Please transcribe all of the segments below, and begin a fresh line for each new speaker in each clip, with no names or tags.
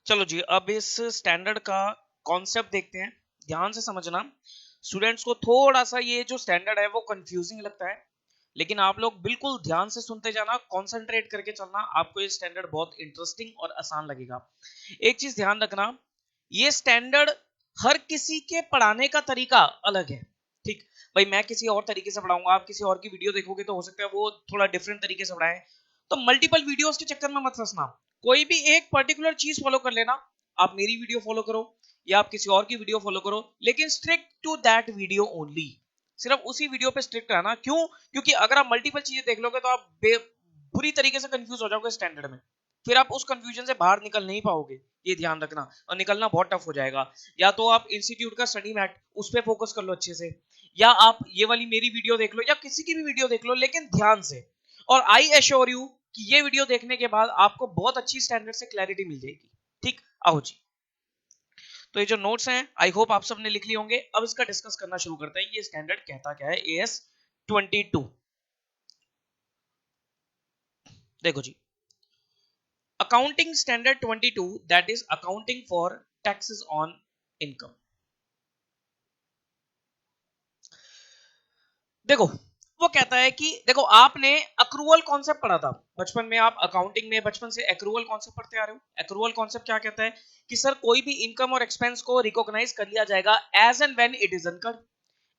चलो जी, अब इस स्टैंडर्ड का कॉन्सेप्ट देखते हैं। ध्यान से समझना। स्टूडेंट्स को थोड़ा सा ये जो स्टैंडर्ड है वो कंफ्यूजिंग लगता है, लेकिन आप लोग बिल्कुल ध्यान से सुनते जाना, कंसंट्रेट करके चलना। आपको ये स्टैंडर्ड बहुत इंटरेस्टिंग और आसान लगेगा। एक चीज ध्यान रखना, ये स्टैंडर्ड हर किसी के पढ़ाने का तरीका अलग है। ठीक भाई, मैं किसी और तरीके से पढ़ाऊंगा, आप किसी और की वीडियो देखोगे तो हो सकता है वो थोड़ा डिफरेंट तरीके से पढ़ाए। तो मल्टीपल वीडियोस के चक्कर में मत फंसना। कोई भी एक पर्टिकुलर चीज फॉलो कर लेना। आप मेरी वीडियो फॉलो करो या आप किसी और की वीडियो फॉलो करो, लेकिन strict to that video only. सिर्फ उसी वीडियो पे स्ट्रिक्ट रहना। क्यों? क्योंकि अगर आप मल्टीपल चीजें देख लोगे तो आप बुरी तरीके से कंफ्यूज हो जाओगे स्टैंडर्ड में। फिर आप उस कंफ्यूजन से बाहर निकल नहीं पाओगे, ये ध्यान रखना। और निकलना बहुत टफ हो जाएगा। या तो आप इंस्टीट्यूट का स्टडी मैट उस पर फोकस कर लो अच्छे से, या आप ये वाली मेरी वीडियो देख लो या किसी की भी वीडियो देख लो, लेकिन ध्यान से। और आई एश्योर यू कि ये वीडियो देखने के बाद आपको बहुत अच्छी स्टैंडर्ड से क्लैरिटी मिल जाएगी। ठीक, आओ जी। तो ये जो नोट्स हैं आई होप आप सबने लिख लिए होंगे। अब इसका डिस्कस करना शुरू करते हैं। ये स्टैंडर्ड कहता क्या है? AS22। देखो जी, accounting standard 22, that is accounting for taxes on income. देखो, वो कहता है कि देखो, आपने अक्रूवल कॉन्सेप्ट पढ़ा था बचपन में। आप अकाउंटिंग में बचपन से अक्रूवल कॉन्सेप्ट पढ़ते आ रहे हो। अक्रूवल कॉन्सेप्ट क्या कहता है कि सर कोई भी इनकम और एक्सपेंस को रिकॉग्नाइज कर लिया जाएगा as and when it is incurred.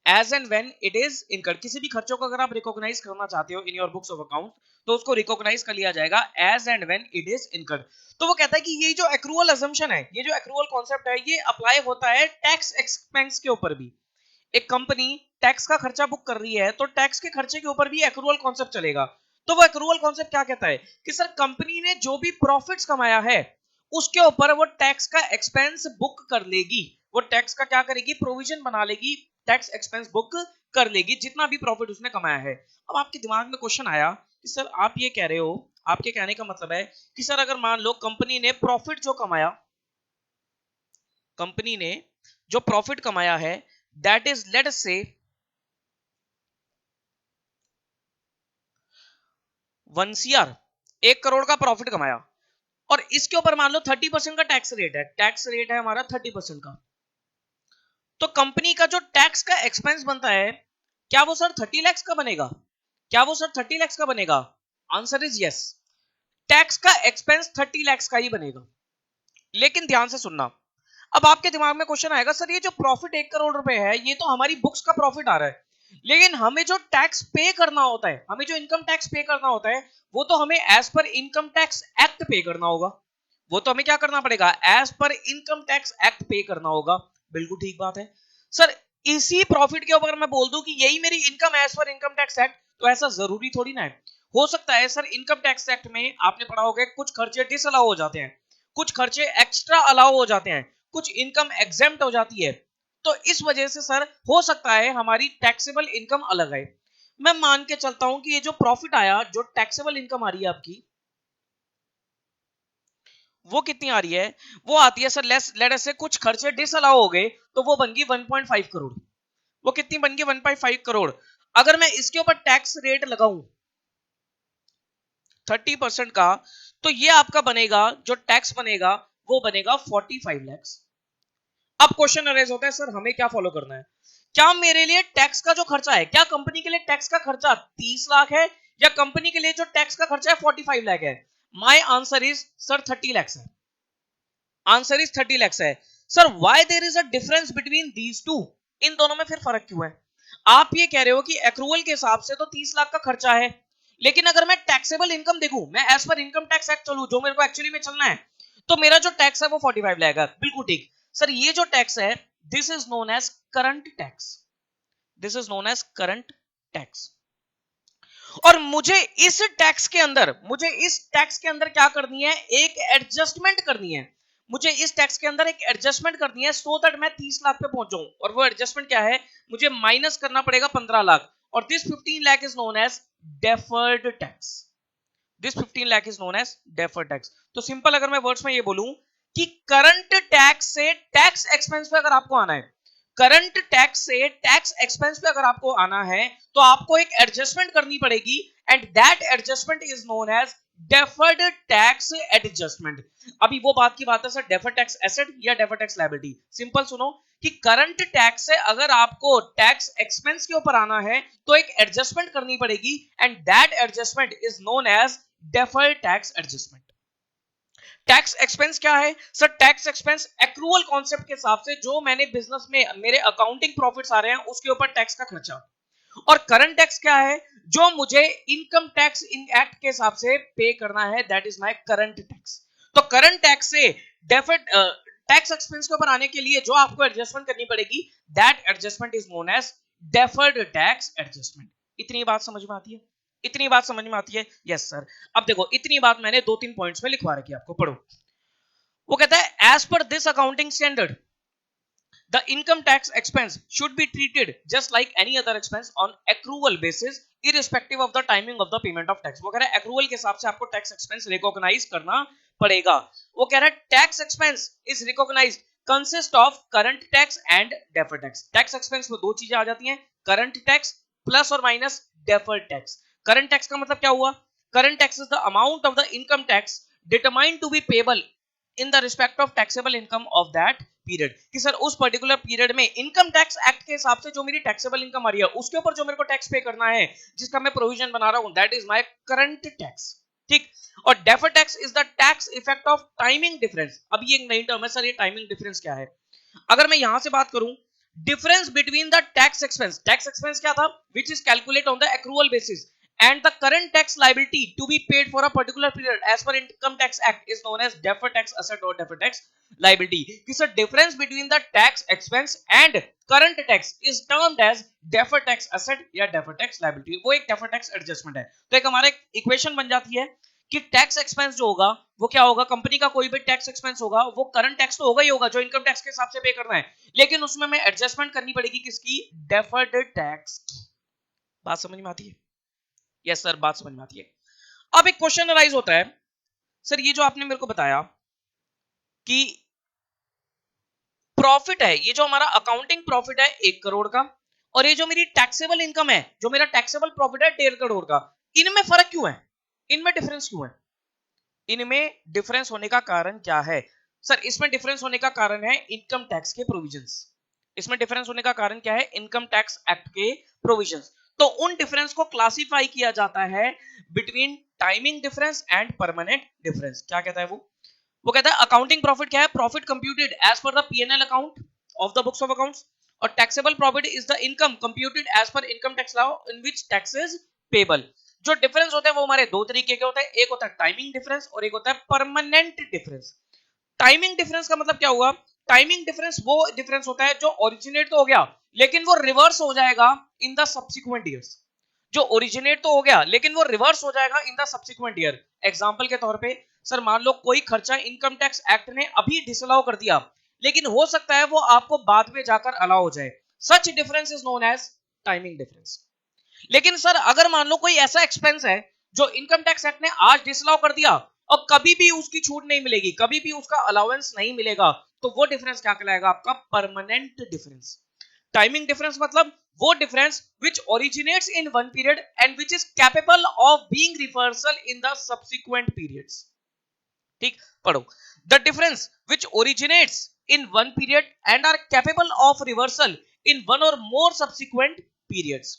As and when it is incurred, किसी भी खर्चों को अगर आप रिकॉग्नाइज करना चाहते हो in your books of account, तो उसको रिकॉग्नाइज कर लिया जाएगा as and when it is incurred. तो वो कहता है कि ये जो अक्रूवल अजम्पशन है, ये जो अक्रूवल कॉन्सेप्ट है, ये अप्लाई होता है टैक्स एक्सपेंस के ऊपर भी। एक कंपनी टैक्स का खर्चा बुक कर रही है तो टैक्स के खर्चे के ऊपर भी एक्रूवल कॉन्सेप्ट चलेगा। तो वो एक्रूवल कॉन्सेप्ट क्या कहता है कि सर कंपनी ने जो भी प्रॉफिट्स कमाया है उसके ऊपर वो टैक्स का एक्सपेंस बुक कर लेगी। वो टैक्स का क्या करेगी? प्रोविजन बना लेगी, टैक्स एक्सपेंस बुक कर लेगी जितना भी प्रॉफिट उसने कमाया है। अब आपके दिमाग में क्वेश्चन आया कि सर आप ये कह रहे हो, आपके कहने का मतलब है कि सर अगर मान लो कंपनी ने प्रॉफिट जो कमाया, कंपनी ने जो प्रॉफिट कमाया है, दैट इज लेट अस से 1 CR, 1 करोड़ का प्रॉफिट कमाया, और इसके ऊपर मान लो 30% का टैक्स रेट है। टैक्स रेट है हमारा 30% का। तो कंपनी का जो टैक्स का एक्सपेंस बनता है, क्या वो सर 30 लाख का बनेगा? क्या वो सर 30 लाख का बनेगा? Answer is yes. टैक्स का एक्सपेंस 30 लाख का ही बनेगा। लेकिन ध्यान से सुनना, अब आपके दिमाग में क्वेश्चन आएगा, सर ये जो प्रॉफिट 1 करोड़ रुपए है, ये तो हमारी बुक्स का प्रॉफिट आ रहा है, लेकिन हमें जो टैक्स पे करना होता है, हमें जो इनकम टैक्स पे करना होता है, वो तो हमें as per income tax act पे करना होगा। वो तो हमें क्या करना पड़ेगा? As per income tax act पे करना होगा। बिल्कुल ठीक बात है। सर इसी प्रॉफिट के ऊपर मैं बोल दूं कि यही मेरी income as per income tax act, तो ऐसा जरूरी थोड़ी ना है। हो सकता है सर इनकम टैक्स एक्ट में आपने पढ़ा होगा कुछ खर्चे डिसअलाउ हो जाते हैं, कुछ खर्चे एक्स्ट्रा अलाउ हो जाते हैं, कुछ इनकम एग्जेम्प्ट हो जाती है। तो इस वजह से सर हो सकता है हमारी टैक्सेबल इनकम अलग है। मैं मान के चलता हूं कि ये जो प्रॉफिट आया, जो टैक्सेबल इनकम आ रही है आपकी, वो कितनी आ रही है? वो आती है सर लेस लेट अस से कुछ खर्चे डिसअलाउ हो गए, तो वो बन गई 1.5 करोड़। वो कितनी बन गई? 1.5 करोड़। अगर मैं इसके ऊपर टैक्स रेट लगाऊं 30% का, तो ये आपका बनेगा, जो टैक्स बनेगा वो बनेगा 45 लाख। अब क्वेश्चन अरेज होता है, सर हमें क्या फॉलो करना है? क्या मेरे लिए टैक्स का जो खर्चा है, क्या कंपनी के लिए टैक्स का खर्चा 30 लाख है, या कंपनी के लिए जो टैक्स का खर्चा है 45 लाख है? My answer is sir 30 lakh है। आंसर इज 30 लाख है। Sir why there is a difference between these two? इन दोनों में फिर फर्क क्यों है? आप ये कह रहे हो कि एक्रूवल के हिसाब से तो 30 लाख का खर्चा है, लेकिन अगर मैं टैक्सेबल इनकम देखूं, मैं as per income tax act चलूं, जो मेरे को एक्चुअली में चलना है, तो मेरा जो टैक्स है वो 45 लाख है। बिल्कुल ठीक। सर ये जो टैक्स है, this is known as current tax. This is known as current tax. और मुझे इस टैक्स के अंदर क्या करनी है? एक एडजस्टमेंट करनी है। मुझे इस टैक्स के अंदर एक एडजस्टमेंट करनी है सो दैट मैं 30 लाख पे पहुंच जाऊं। और वो एडजस्टमेंट क्या है? मुझे माइनस करना पड़ेगा 15 लाख, और this 15 lakh is known as deferred tax. This 15 lakh is known as deferred tax. तो सिंपल अगर मैं वर्ड्स में ये बोलूं कि करंट टैक्स से टैक्स एक्सपेंस पे अगर आपको आना है, करंट टैक्स से टैक्स एक्सपेंस पे अगर आपको आना है तो आपको एक एडजस्टमेंट करनी पड़ेगी and that adjustment is known as deferred tax adjustment. अभी वो बात की बात है सर, डेफर्ड टैक्स एसेट या डेफर्ड टैक्स लायबिलिटी। सिंपल सुनो कि करंट टैक्स से अगर आपको टैक्स एक्सपेंस के ऊपर आना है तो एक एडजस्टमेंट करनी पड़ेगी and that adjustment is known as deferred tax adjustment. Tax expense क्या है sir? Tax expense accrual concept के हिसाब से जो मैंने बिजनेस में मेरे अकाउंटिंग प्रॉफिट्स आ रहे हैं उसके ऊपर टैक्स का खर्चा। और करंट टैक्स क्या है? जो मुझे इनकम टैक्स इन एक्ट के हिसाब से पे करना है, that is my current tax. तो करंट टैक्स से डेफर्ड टैक्स एक्सपेंस के ऊपर आने के लिए जो आपको एडजस्टमेंट करनी पड़ेगी, that adjustment is known as deferred tax adjustment. इतनी बात समझ में आती है? इतनी बात समझ में आती है? Yes sir. अब देखो इतनी बात मैंने 2-3 पॉइंट्स में लिखवा रखी है, आपको पढ़ो। वो कहता है as per this accounting standard the income tax expense should be treated just like any other expense on accrual basis irrespective of the timing of the payment of tax। वो कह रहा है accrual के हिसाब से आपको tax expense recognize करना पड़ेगा। वो कह रहा है tax expense is recognized consist of current tax and deferred tax। tax expense में दो चीजें आ जाती हैं, current tax plus or minus deferred tax। current tax का मतलब क्या हुआ? current tax is the amount of the income tax determined to be payable in the respect of taxable income of that period। कि sir उस particular period में income tax act के हिसाब से जो मेरी टैक्सेबल इनकम आ रही है उसके ऊपर जो मेरे को टैक्स पे करना है, जिसका मैं प्रोविजन बना रहा हूं, that is my current tax. ठीक। और deferred tax is the tax effect of timing difference. अब ये एक नई टर्म है सर, ये टाइमिंग डिफरेंस क्या है? अगर मैं यहां से बात करूं, difference between the tax expense क्या था? Which is calculate on the accrual basis and the current tax liability to be paid for a particular period as per income tax act is known as deferred tax asset or deferred tax liability। कि sir difference between the tax expense and current tax is termed as deferred tax asset या deferred tax liability। वो एक deferred tax adjustment है। तो एक हमारे equation बन जाती है कि टैक्स एक्सपेंस जो होगा वो क्या होगा? कंपनी का कोई भी टैक्स एक्सपेंस होगा वो करंट टैक्स तो होगा ही होगा जो इनकम टैक्स के हिसाब से पे करना है, लेकिन उसमें मैं एडजस्टमेंट करनी पड़ेगी किसकी? डेफर्ड टैक्स की। बात समझ में आती है? यस सर, बात समझ में आती है। अब एक क्वेश्चन अराइज होता है, सर ये जो आपने मेरे को बताया कि प्रॉफिट है, ये जो हमारा अकाउंटिंग प्रॉफिट है 1 करोड़ का, और ये जो मेरी टैक्सेबल इनकम है, जो मेरा टैक्सेबल प्रॉफिट है 1.5 करोड़ का, इनमें फर्क क्यों है? इनमें डिफरेंस क्यों है? इनमें डिफरेंस होने का कारण क्या है? सर इसमें डिफरेंस होने का कारण है इनकम टैक्स के प्रोविजंस। इसमें डिफरेंस होने का कारण क्या है? इनकम टैक्स एक्ट के प्रोविजंस। तो उन डिफरेंस को क्लासिफाई किया जाता है between timing difference and permanent difference. क्या कहता है वो कहता है अकाउंटिंग प्रॉफिट क्या है? Profit computed as per the PNL account of the books of accounts, और taxable profit is the income computed as per income tax law in which tax is payable. जो डिफरेंस होते हैं वो हमारे दो तरीके के होते हैं, एक होता है टाइमिंग डिफरेंस और एक होता है परमानेंट डिफरेंस। टाइमिंग डिफरेंस का मतलब क्या हुआ? टाइमिंग डिफरेंस वो डिफरेंस होता है जो ओरिजिनेट तो हो गया लेकिन वो रिवर्स हो जाएगा इन द सब्सिक्वेंट ईयर्स। जो ओरिजिनेट तो हो गया लेकिन वो रिवर्स हो जाएगा इन द सब्सिक्वेंट ईयर। एग्जांपल के तौर पे सर मान लो कोई खर्चा इनकम टैक्स एक्ट ने अभी डिसअलाउ कर दिया, लेकिन हो सकता है वो आपको बाद में जाकर अलाउ हो जाए। Such difference is known as timing difference. लेकिन सर अगर मान लो कोई ऐसा एक्सपेंस है जो इनकम टैक्स एक्ट ने आज डिसअलाउ कर दिया और कभी भी उसकी छूट नहीं मिलेगी, कभी भी उसका अलाउंस नहीं मिलेगा, तो वो डिफरेंस क्या कहलाएगा? आपका परमानेंट डिफरेंस। टाइमिंग डिफरेंस मतलब वो difference which originates in one period and which is capable of being reversal in the subsequent periods। ठीक, पढ़ो। The difference which originates in one period and are capable of reversal in one or more subsequent periods।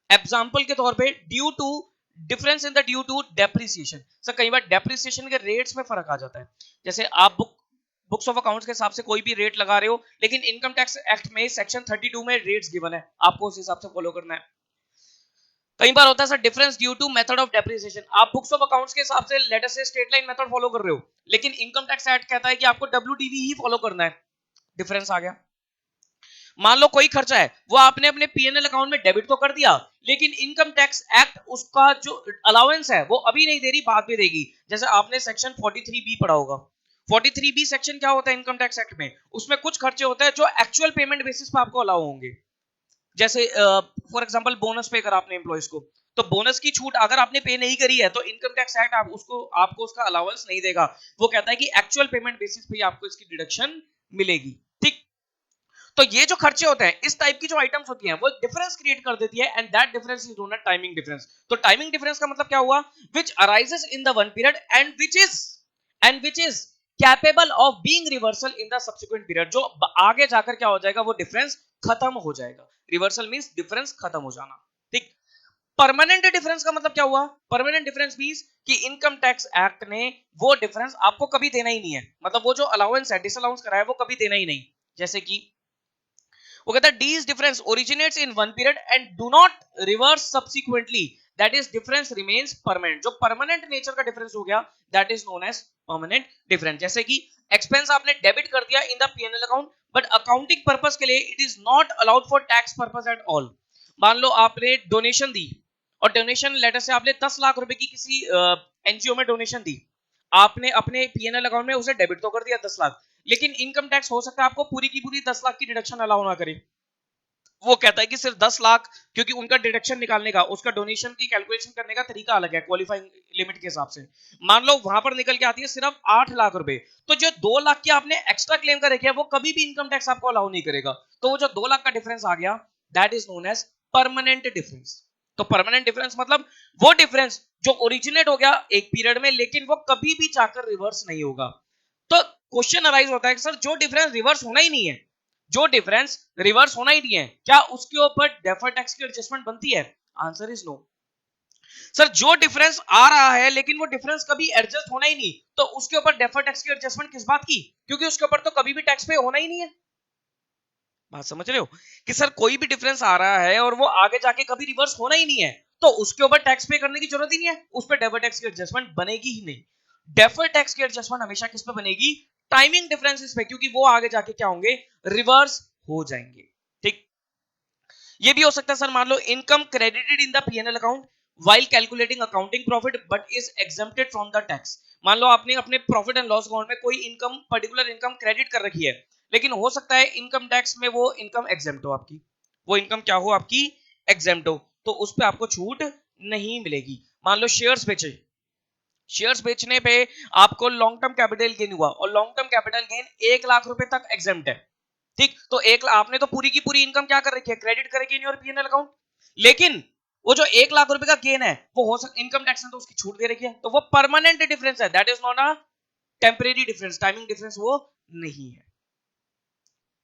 Example के तौर पे due to difference in the due to depreciation. Sir कई बार depreciation के rates में फर्क आ जाता है। जैसे आप बुक्स ऑफ अकाउंट्स के हिसाब से कोई भी रेट लगा रहे हो, लेकिन इनकम टैक्स एक्ट में सेक्शन 32 में रेट्स गिवन है, आपको उस हिसाब से फॉलो करना है। कई बार होता है sir difference due to method of depreciation. आप बुक्स ऑफ अकाउंट्स के हिसाब से लेट अस से स्ट्रेट लाइन मेथड फॉलो कर रहे हो, लेकिन इनकम टैक्स एक्ट कहता है कि आपको डब्ल्यूडीवी ही फॉलो करना है। डिफरेंस आ गया। मान लो कोई खर्चा है वो आपने अपने पीएनएल अकाउंट में डेबिट तो कर दिया, लेकिन इनकम टैक्स एक्ट उसका जो अलाउंस है वो अभी नहीं दे रही, बाद में देगी। जैसे आपने सेक्शन 43B पढ़ा होगा। 43B सेक्शन क्या होता है इनकम टैक्स एक्ट में? उसमें कुछ खर्चे होते हैं जो एक्चुअल पेमेंट बेसिस पे आपको अलाउ होंगे। जैसे फॉर एग्जांपल बोनस पे कर आपने एम्प्लॉइज को, तो बोनस की छूट अगर आपने पे नहीं करी है तो इनकम टैक्स एक्ट आपको उसका अलाउंस नहीं देगा। वो कहता है कि एक्चुअल पेमेंट बेसिस पे आपको इसकी डिडक्शन मिलेगी। ठीक, तो ये जो खर्चे होते हैं, इस टाइप की जो आइटम्स होती हैं, वो डिफरेंस क्रिएट कर देती है, and that difference is known as timing difference. तो टाइमिंग डिफरेंस का मतलब क्या हुआ? Which arises in the one period and which is capable of being reversal in the subsequent period. जो आगे जाकर क्या हो जाएगा, वो डिफरेंस खत्म हो जाएगा। रिवर्सल मींस डिफरेंस खत्म हो जाना। ठीक। परमानेंट डिफरेंस का मतलब क्या हुआ? परमानेंट डिफरेंस मींस कि इनकम टैक्स एक्ट ने वो डिफरेंस आपको कभी देना ही नहीं है, मतलब वो जो अलाउंस है, डिसअलाउंस कराया, वो कभी देना ही नहीं। जैसे कि वो कहता है these difference originates in one period and do not reverse subsequently, that is difference remains permanent. जो परमानेंट नेचर का डिफरेंस हो गया, that is known as permanent difference. जैसे कि एक्सपेंस आपने डेबिट कर दिया in the PNL account, but accounting purpose के लिए it is not allowed for tax purpose at all. मान लो आपने डोनेशन दी, और डोनेशन लेटर से आपने 10 लाख रुपए की किसी एनजीओ में डोनेशन दी, आपने अपने पीएनएल अकाउंट में उसे डेबिट तो कर दिया 10 लाख, लेकिन इनकम टैक्स हो सकता है आपको पूरी की पूरी 10 लाख की डिडक्शन अलाउ ना करे। वो कहता है कि सिर्फ 10 लाख, क्योंकि उनका डिडक्शन निकालने का, उसका डोनेशन की कैलकुलेशन करने का तरीका अलग है क्वालिफाइंग लिमिट के हिसाब से। मान लो वहां पर निकल के आती है सिर्फ 8 लाख रुपए, तो जो 2 लाख की आपने एक्स्ट्रा क्लेम कर रखी है, वो कभी भी इनकम टैक्स आपको अलाउ नहीं करेगा। तो वो जो 2 लाख का डिफरेंस आ गया, that is known as permanent difference. तो परमानेंट डिफरेंस मतलब वो डिफरेंस जो ओरिजिनेट हो गया एक पीरियड में, लेकिन वो कभी भी जाकर रिवर्स नहीं होगा। तो क्वेश्चन अराइज होता है कि सर जो डिफरेंस रिवर्स होना ही नहीं है, जो डिफरेंस रिवर्स होना ही नहीं है, क्या उसके ऊपर डेफर्ड टैक्स की एडजस्टमेंट बनती है? Answer is no. सर जो डिफरेंस आ रहा है लेकिन वो डिफरेंस कभी एडजस्ट होना ही नहीं, तो उसके ऊपर डेफर्ड टैक्स की एडजस्टमेंट किस बात की? क्योंकि उसके ऊपर तो कभी भी टैक्स पे होना ही नहीं है। बात समझ रहे हो कि सर कोई भी डिफरेंस आ रहा है और वो आगे जाके कभी रिवर्स होना ही नहीं है, तो उसके ऊपर टैक्स पे करने की जरूरत ही नहीं है, उस पर डेफर्ड टैक्स की एडजस्टमेंट बनेगी ही नहीं। डेफर्ड टैक्स की एडजस्टमेंट हमेशा किस पे बनेगी? टाइमिंग डिफरेंसेस पे, क्योंकि वो आगे जाके क्या होंगे? रिवर्स हो जाएंगे। ठीक। ये भी हो सकता है सर, मान low income credited in the PNL account while calculating accounting profit but is exempted from the tax. मान लो आपने अपने प्रॉफिट एंड लॉस अकाउंट में कोई इनकम, पर्टिकुलर इनकम क्रेडिट कर रखी है, लेकिन हो सकता है इनकम टैक्स में वो इनकम एग्जेम्प्ट हो आपकी, वो इनकम क्या हो आपकी? एग्जेम्प्ट हो, तो उस पर आपको छूट नहीं मिलेगी। मान लो शेयर्स बेचे, शेयर्स बेचने पे आपको लॉन्ग टर्म कैपिटल गेन हुआ, और long term capital gain 1 lakh रुपए तक एग्जेम्प्ट है। ठीक, तो एक आपने तो पूरी की पूरी इनकम क्या कर रखी है? क्रेडिट कर रखी है और पीएनएल अकाउंट, लेकिन वो जो 1 लाख रुपए का गेन है, वो हो सकता इनकम टैक्स ने तो उसकी छूट दे रखी है, तो वो परमानेंट डिफरेंस है, that is not a temporary difference, timing difference वो नहीं है।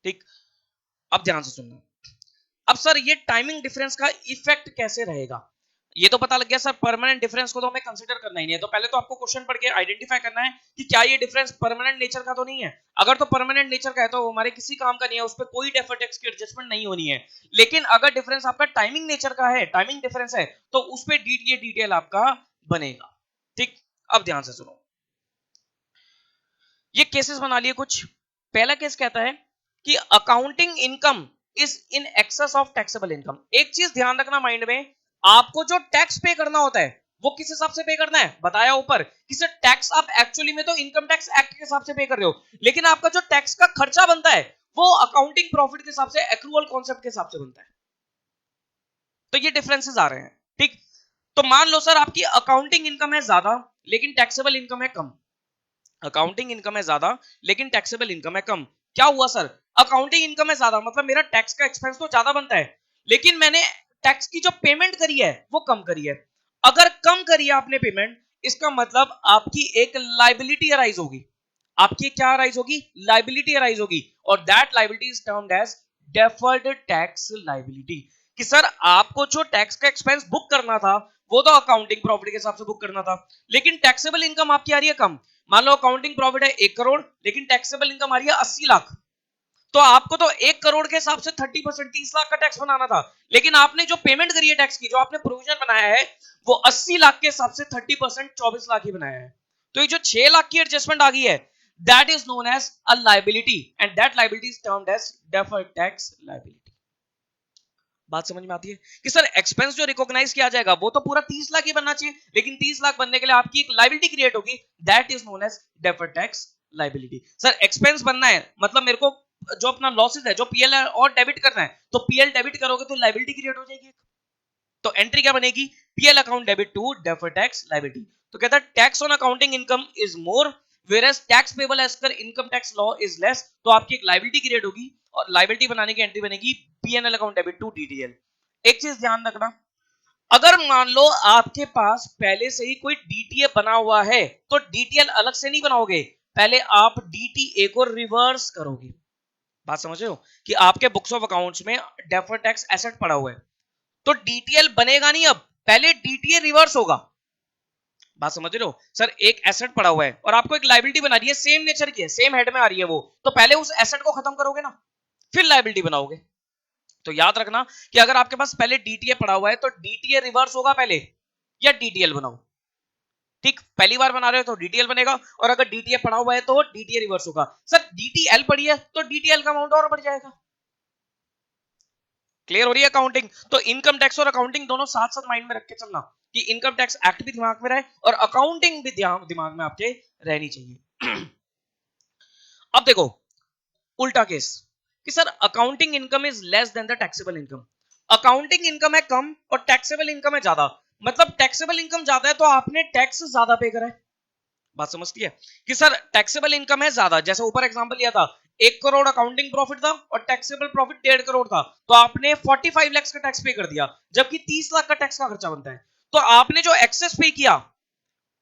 ठीक। अब ध्यान से सुनना। अब सर ये टाइमिंग डिफरेंस का इफेक्ट कैसे रहेगा? ये तो पता लग गया सर, परमानेंट डिफरेंस को तो हमें कंसीडर करना ही नहीं है, तो पहले तो आपको क्वेश्चन पढ़ के आइडेंटिफाई करना है कि क्या ये डिफरेंस परमानेंट नेचर का तो नहीं है। अगर तो परमानेंट नेचर का है तो हमारे किसी काम का नहीं है, उस पर कोई डेफर्ड टैक्स की एडजस्टमेंट नहीं होनी है। लेकिन अगर डिफरेंस आपका टाइमिंग नेचर का है, टाइमिंग डिफरेंस है, तो उस पर ये डिटेल आपका बनेगा। ठीक। अब ध्यान से सुनो, ये केसेस बना लिए कुछ। पहला केस कहता है कि accounting income is in excess of taxable income. एक चीज ध्यान रखना माइंड में, आपको जो टैक्स पे करना होता है, वो किस हिसाब से पे करना है? बताया ऊपर कि सर टैक्स आप एक्चुअली में तो इनकम टैक्स एक्ट के हिसाब से पे कर रहे हो, लेकिन आपका जो टैक्स का खर्चा बनता है, वो अकाउंटिंग प्रॉफिट के हिसाब से, एक्रूअल कॉन्सेप्ट के हिसाब से बनता है। तो ये डिफरेंसेस आ रहे हैं। ठीक। तो मान लो सर आपकी अकाउंटिंग इनकम है ज्यादा, लेकिन टैक्सेबल इनकम है कम। अकाउंटिंग इनकम है ज्यादा, लेकिन टैक्सेबल इनकम है कम। क्या हुआ सर? अकाउंटिंग इनकम है ज्यादा, मतलब मेरा टैक्स का एक्सपेंस तो ज्यादा बनता है, लेकिन मैंने टैक्स की जो पेमेंट करी है वो कम करी है। अगर कम करी है आपने पेमेंट, इसका मतलब आपकी एक लाइबिलिटी अराइज होगी। आपकी क्या अराइज होगी? लाइबिलिटी अराइज होगी, और that liability is termed as deferred tax liability. कि सर आपको जो टैक्स का एक्सपेंस बुक करना था, वो तो अकाउंटिंग प्रॉफिट के हिसाब से बुक करना था, लेकिन टैक्सेबल इनकम आपकी आ रही है कम। मान लो अकाउंटिंग प्रॉफिट है 1 करोड़, लेकिन टैक्सेबल इनकम आ रही है 80 लाख, तो आपको तो 1 करोड़ के हिसाब से 30%, 30 लाख का टैक्स बनाना था, लेकिन आपने जो पेमेंट करी है टैक्स की, जो आपने प्रोविजन बनाया है, वो 80 लाख के हिसाब से 30%, 24 लाख ही बनाया है। तो ये जो 6 लाख की एडजस्टमेंट आ गई है, that is known as a liability, and that liability is termed as deferred tax liability. बात समझ में आती है कि सर एक्सपेंस जो रिकॉग्नाइज किया जाएगा वो तो पूरा 30 लाख ही बनना चाहिए, लेकिन 30 लाख बनने के लिए आपकी एक लाइबिलिटी क्रिएट होगी, that is known as deferred tax liability. Sir expense बनना है, मतलब मेरे को जो अपना लॉसेस है, जो पीएल और डेबिट करना है, तो पीएल डेबिट करोगे तो लाइबिलिटी क्रिएट हो जाएगी। तो एंट्री क्या बनेगी? PL account debit to deferred tax liability. तो कहता है tax on accounting income is more, whereas tax payable as per income tax law is less, तो आपकी एक लाइबिलिटी क्रिएट होगी, और लायबिलिटी बनाने की एंट्री बनेगी P&L account debit to DTL। एक चीज ध्यान रखना, अगर मान लो आपके पास पहले से ही कोई DTA बना हुआ है तो DTL अलग से नहीं बनाओगे, पहले आप DTA को रिवर्स करोगे। बात समझ रहे हो कि आपके बुक्स ऑफ अकाउंट्स में डेफर्ड टैक्स एसेट पड़ा हुआ है तो DTL बनेगा नहीं, अब पहले DTA रिवर्स होगा। बात समझ रहे हो सर, एक एसेट पड़ा हुआ है और आपको एक लायबिलिटी बना रही है, सेम नेचर की है, सेम हेड में आ रही है वो, तो पहले उस एसेट को खत्म करोगे ना, फिर लायबिलिटी बनाओगे। तो याद रखना कि अगर आपके पास पहले DTA पड़ा हुआ है तो DTA रिवर्स होगा पहले, या DTL बनाओ। ठीक, पहली बार बना रहे हो तो DTL बनेगा, और अगर DTA पड़ा हुआ है तो DTA रिवर्स होगा। सर DTL पड़ी है तो DTL का अमाउंट और बढ़ जाएगा। क्लियर हो रही है अकाउंटिंग? तो इनकम टैक्स और अकाउंटिंग दोनों साथ साथ माइंड में रख के चलना कि इनकम टैक्स एक्ट भी दिमाग में रहे और अकाउंटिंग भी दिमाग में आपके रहनी चाहिए। अब देखो उल्टा केस कि sir accounting income is less than the taxable income. Accounting income है कम और टैक्सेबल इनकम है ज्यादा, मतलब टैक्सेबल इनकम ज्यादा है तो आपने टैक्स ज्यादा पे करा है। बात समझती है कि सर टैक्सेबल इनकम है ज्यादा, जैसे ऊपर एग्जांपल लिया था 1 करोड़ अकाउंटिंग प्रॉफिट था और टैक्सेबल प्रॉफिट 1.5 करोड़ था, तो आपने 45 लाख का टैक्स पे कर दिया, जबकि 30 लाख का टैक्स का खर्चा बनता है। तो आपने जो एक्सेस पे किया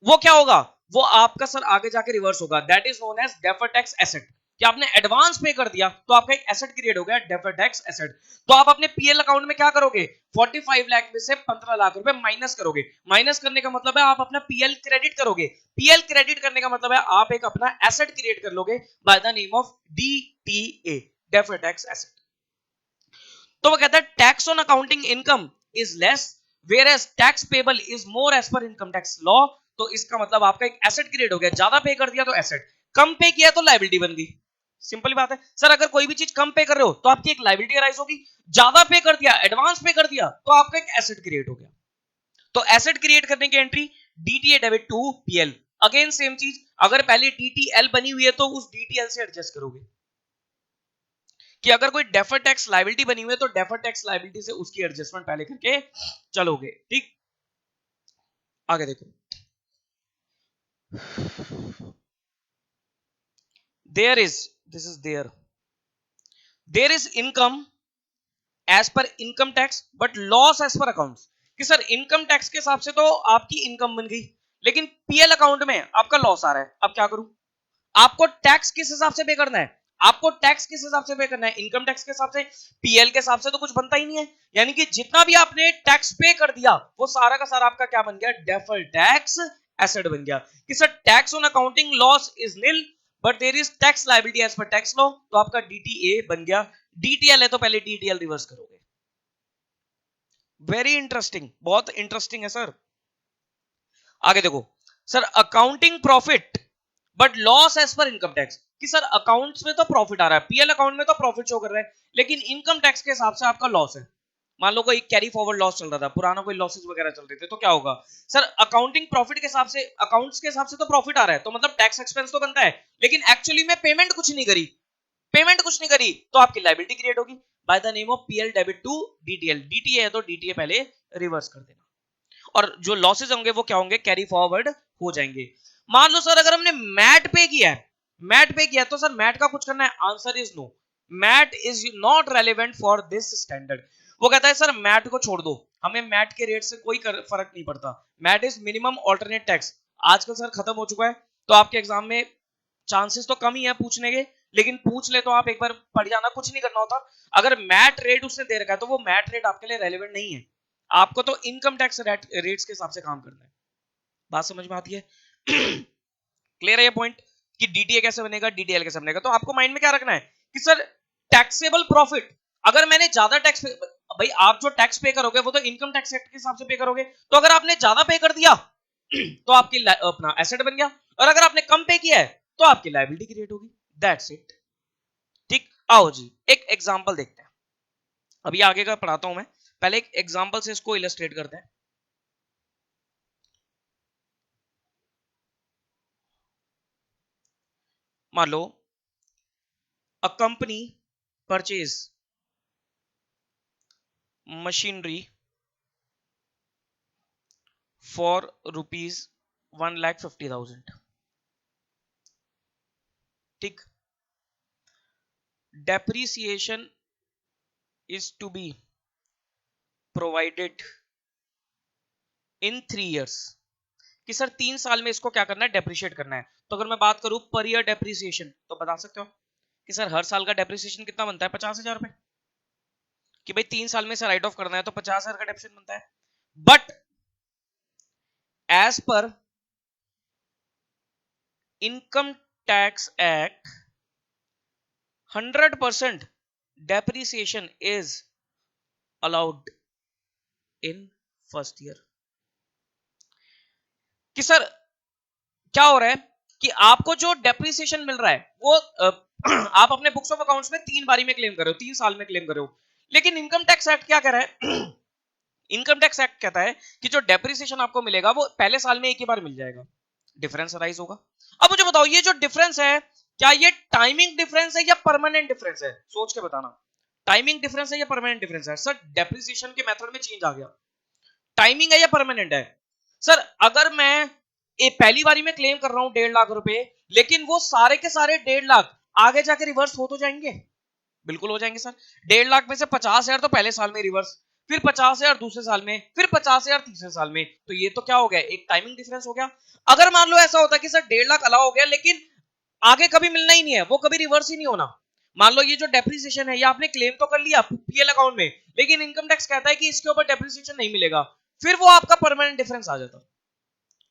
वो क्या होगा, वो आपका सर आगे जाके रिवर्स होगा, that is known as deferred tax asset. कि आपने एडवांस पे कर दिया तो आपका एक एसेट क्रिएट हो गया, डेफर्ड टैक्स एसेट। तो आप अपने पीएल अकाउंट में क्या करोगे, 45 लाख में से 15 लाख रुपए माइनस करोगे। माइनस करने का मतलब है आप अपना पीएल क्रेडिट करोगे। पीएल क्रेडिट करने का मतलब है आप एक अपना एसेट क्रिएट कर लोगे by the name of DTA, deferred tax asset. तो वो कहता है tax on accounting income is less whereas tax payable is more as per income tax law. तो इसका मतलब आपका एक एसेट क्रिएट हो गया, ज्यादा पे कर दिया तो एसेट, कम पे किया तो लायबिलिटी बन गई। सिंपल बात है सर, अगर कोई भी चीज कम पे कर रहे हो तो आपकी एक लायबिलिटी अराइज होगी, ज्यादा पे कर दिया एडवांस पे कर दिया तो आपका एक एसेट क्रिएट हो गया। तो एसेट क्रिएट करने की entry DTA debit to PL. Again same चीज, अगर पहले डीटीएल बनी हुई है तो उस डीटीएल से एडजस्ट करोगे कि अगर कोई डेफर्ड टैक्स लायबिलिटी बनी हुई है तो डेफर्ड टैक्स लायबिलिटी से उसकी एडजस्टमेंट पहले करके चलोगे। ठीक, आगे देखो, there is this is there is income as per income tax but loss as per accounts. कि सर इनकम टैक्स के हिसाब से तो आपकी इनकम बन गई, लेकिन पीएल अकाउंट में आपका लॉस आ रहा है, अब क्या करूं? आपको टैक्स किस हिसाब से पे करना है, आपको टैक्स किस हिसाब से पे करना है, इनकम टैक्स के हिसाब से, पीएल के हिसाब से तो कुछ बनता ही नहीं है। यानी कि जितना भी आपने टैक्स पे कर दिया वो सारा का सारा आपका क्या बन गया, डेफर्ड टैक्स एसेट बन गया। कि sir tax on accounting loss is nil but there is tax liability as per tax law, तो आपका डीटीए बन गया। डीटीएल है तो पहले डीटीएल रिवर्स करोगे। वेरी इंटरेस्टिंग, बहुत इंटरेस्टिंग है सर। आगे देखो, sir accounting profit but loss as per income tax. कि सर अकाउंट्स में तो प्रॉफिट आ रहा है, पीएल अकाउंट में तो प्रॉफिट शो कर रहा है, लेकिन इनकम टैक्स के हिसाब से आपका लॉस है। मान लो कोई कैरी फॉरवर्ड लॉस चल रहा था, पुराना कोई लॉसेस वगैरह चल रहे थे, तो क्या होगा सर, अकाउंटिंग प्रॉफिट के हिसाब से, अकाउंट्स के हिसाब से तो प्रॉफिट आ रहा है तो मतलब टैक्स एक्सपेंस तो बनता है, लेकिन एक्चुअली में पेमेंट कुछ नहीं करी, पेमेंट कुछ नहीं करी तो आपकी लायबिलिटी क्रिएट होगी by the name of PL debit to DTL. DTA है तो डीटीए पहले रिवर्स कर देना, और जो लॉसेस होंगे वो क्या होंगे, कैरी फॉरवर्ड हो जाएंगे। मान लो सर अगर हमने मैट पे किया है, मैट पे किया तो सर मैट का कुछ करना है, answer is no, MAT is not relevant for this standard. वो कहता है सर मैट को छोड़ दो, हमें मैट के रेट से कोई फर्क नहीं पड़ता, MAT is minimum alternate tax. आजकल सर खत्म हो चुका है, तो आपके एग्जाम में चांसेस तो कम ही है पूछने के, लेकिन पूछ ले तो आप एक बार पढ़ जाना, कुछ नहीं करना होता। अगर मैट रेट उसने दे रखा है तो वो मैट रेट आपके लिए रेलेवेंट नहीं है, आपको तो इनकम टैक्स रेट्स के हिसाब से काम करना है। बात समझ में आती है? क्लियर है ये पॉइंट कि डीटीए कैसे बनेगा, डीटीएल कैसे बनेगा? तो आपको माइंड में क्या रखना है कि सर टैक्सेबल प्रॉफिट, अगर मैंने ज्यादा टैक्स पे, भाई आप जो टैक्स पे करोगे वो तो इनकम टैक्स एक्ट के हिसाब से पे करोगे, तो अगर आपने ज्यादा पे कर दिया तो आपकी अपना एसेट बन गया, और अगर आपने कम पे किया है तो आपकी लायबिलिटी क्रिएट होगी, दैट्स इट। ठीक, आओ जी एक एग्जांपल देखते हैं, अभी आगे का पढ़ाता हूं मैं, पहले एक एग्जांपल से इसको इलस्ट्रेट करते हैं। मान लो a company purchase machinery for rupees 1,50,000। ठीक, depreciation is to be provided in 3 years, कि सर 3 साल में इसको क्या करना है, डेप्रिशिएट करना है। तो अगर मैं बात करूं पर ईयर डेप्रिसिएशन, तो बता सकते हो कि सर हर साल का डेप्रिसिएशन कितना बनता है, 50,000 रुपए, कि भाई 3 साल में से राइट ऑफ करना है तो 50,000 का डेप्रिसिएशन बनता है। But as per income tax act 100% depreciation is allowed in first year। कि सर क्या हो रहा है कि आपको जो डेप्रिसिएशन मिल रहा है वो आप अपने बुक्स ऑफ अकाउंट्स में 3 बारी में क्लेम कर रहे हो, 3 साल में क्लेम कर रहे हो, लेकिन इनकम टैक्स एक्ट क्या कह रहा है इनकम टैक्स एक्ट कहता है कि जो डेप्रिसिएशन आपको मिलेगा वो पहले साल में एक ही बार मिल जाएगा, डिफरेंस अराइज होगा। अब मुझे बताओ ये जो डिफरेंस है, क्या ये टाइमिंग डिफरेंस है या परमानेंट डिफरेंस है, सोच के बताना। टाइमिंग डिफरेंस है या परमानेंट डिफरेंस है? सर डेप्रिसिएशन के मेथड में चेंज आ गया, टाइमिंग है या परमानेंट है? सर अगर मैं पहली बारी में क्लेम कर रहा हूं 1.5 लाख रुपए, लेकिन वो सारे के सारे 1.5 लाख आगे जाके रिवर्स हो तो जाएंगे, बिल्कुल हो जाएंगे सर। 1.5 लाख में से 50,000 तो पहले साल में रिवर्स, फिर 50,000 दूसरे साल में, फिर 50,000 तीसरे साल में, तो ये तो क्या हो गया, एक टाइमिंग डिफरेंस हो गया। अगर मान लो ऐसा होता कि सर 1.5 लाख अलाउ हो गया लेकिन आगे कभी मिलना ही नहीं है, वो कभी रिवर्स ही नहीं होना, मान लो ये जो डेप्रिसिएशन है ये आपने क्लेम तो कर लिया पीएल अकाउंट में, लेकिन इनकम टैक्स कहता है कि इसके ऊपर डेप्रिसिएशन नहीं मिलेगा, फिर वो आपका परमानेंट डिफरेंस आ जाता,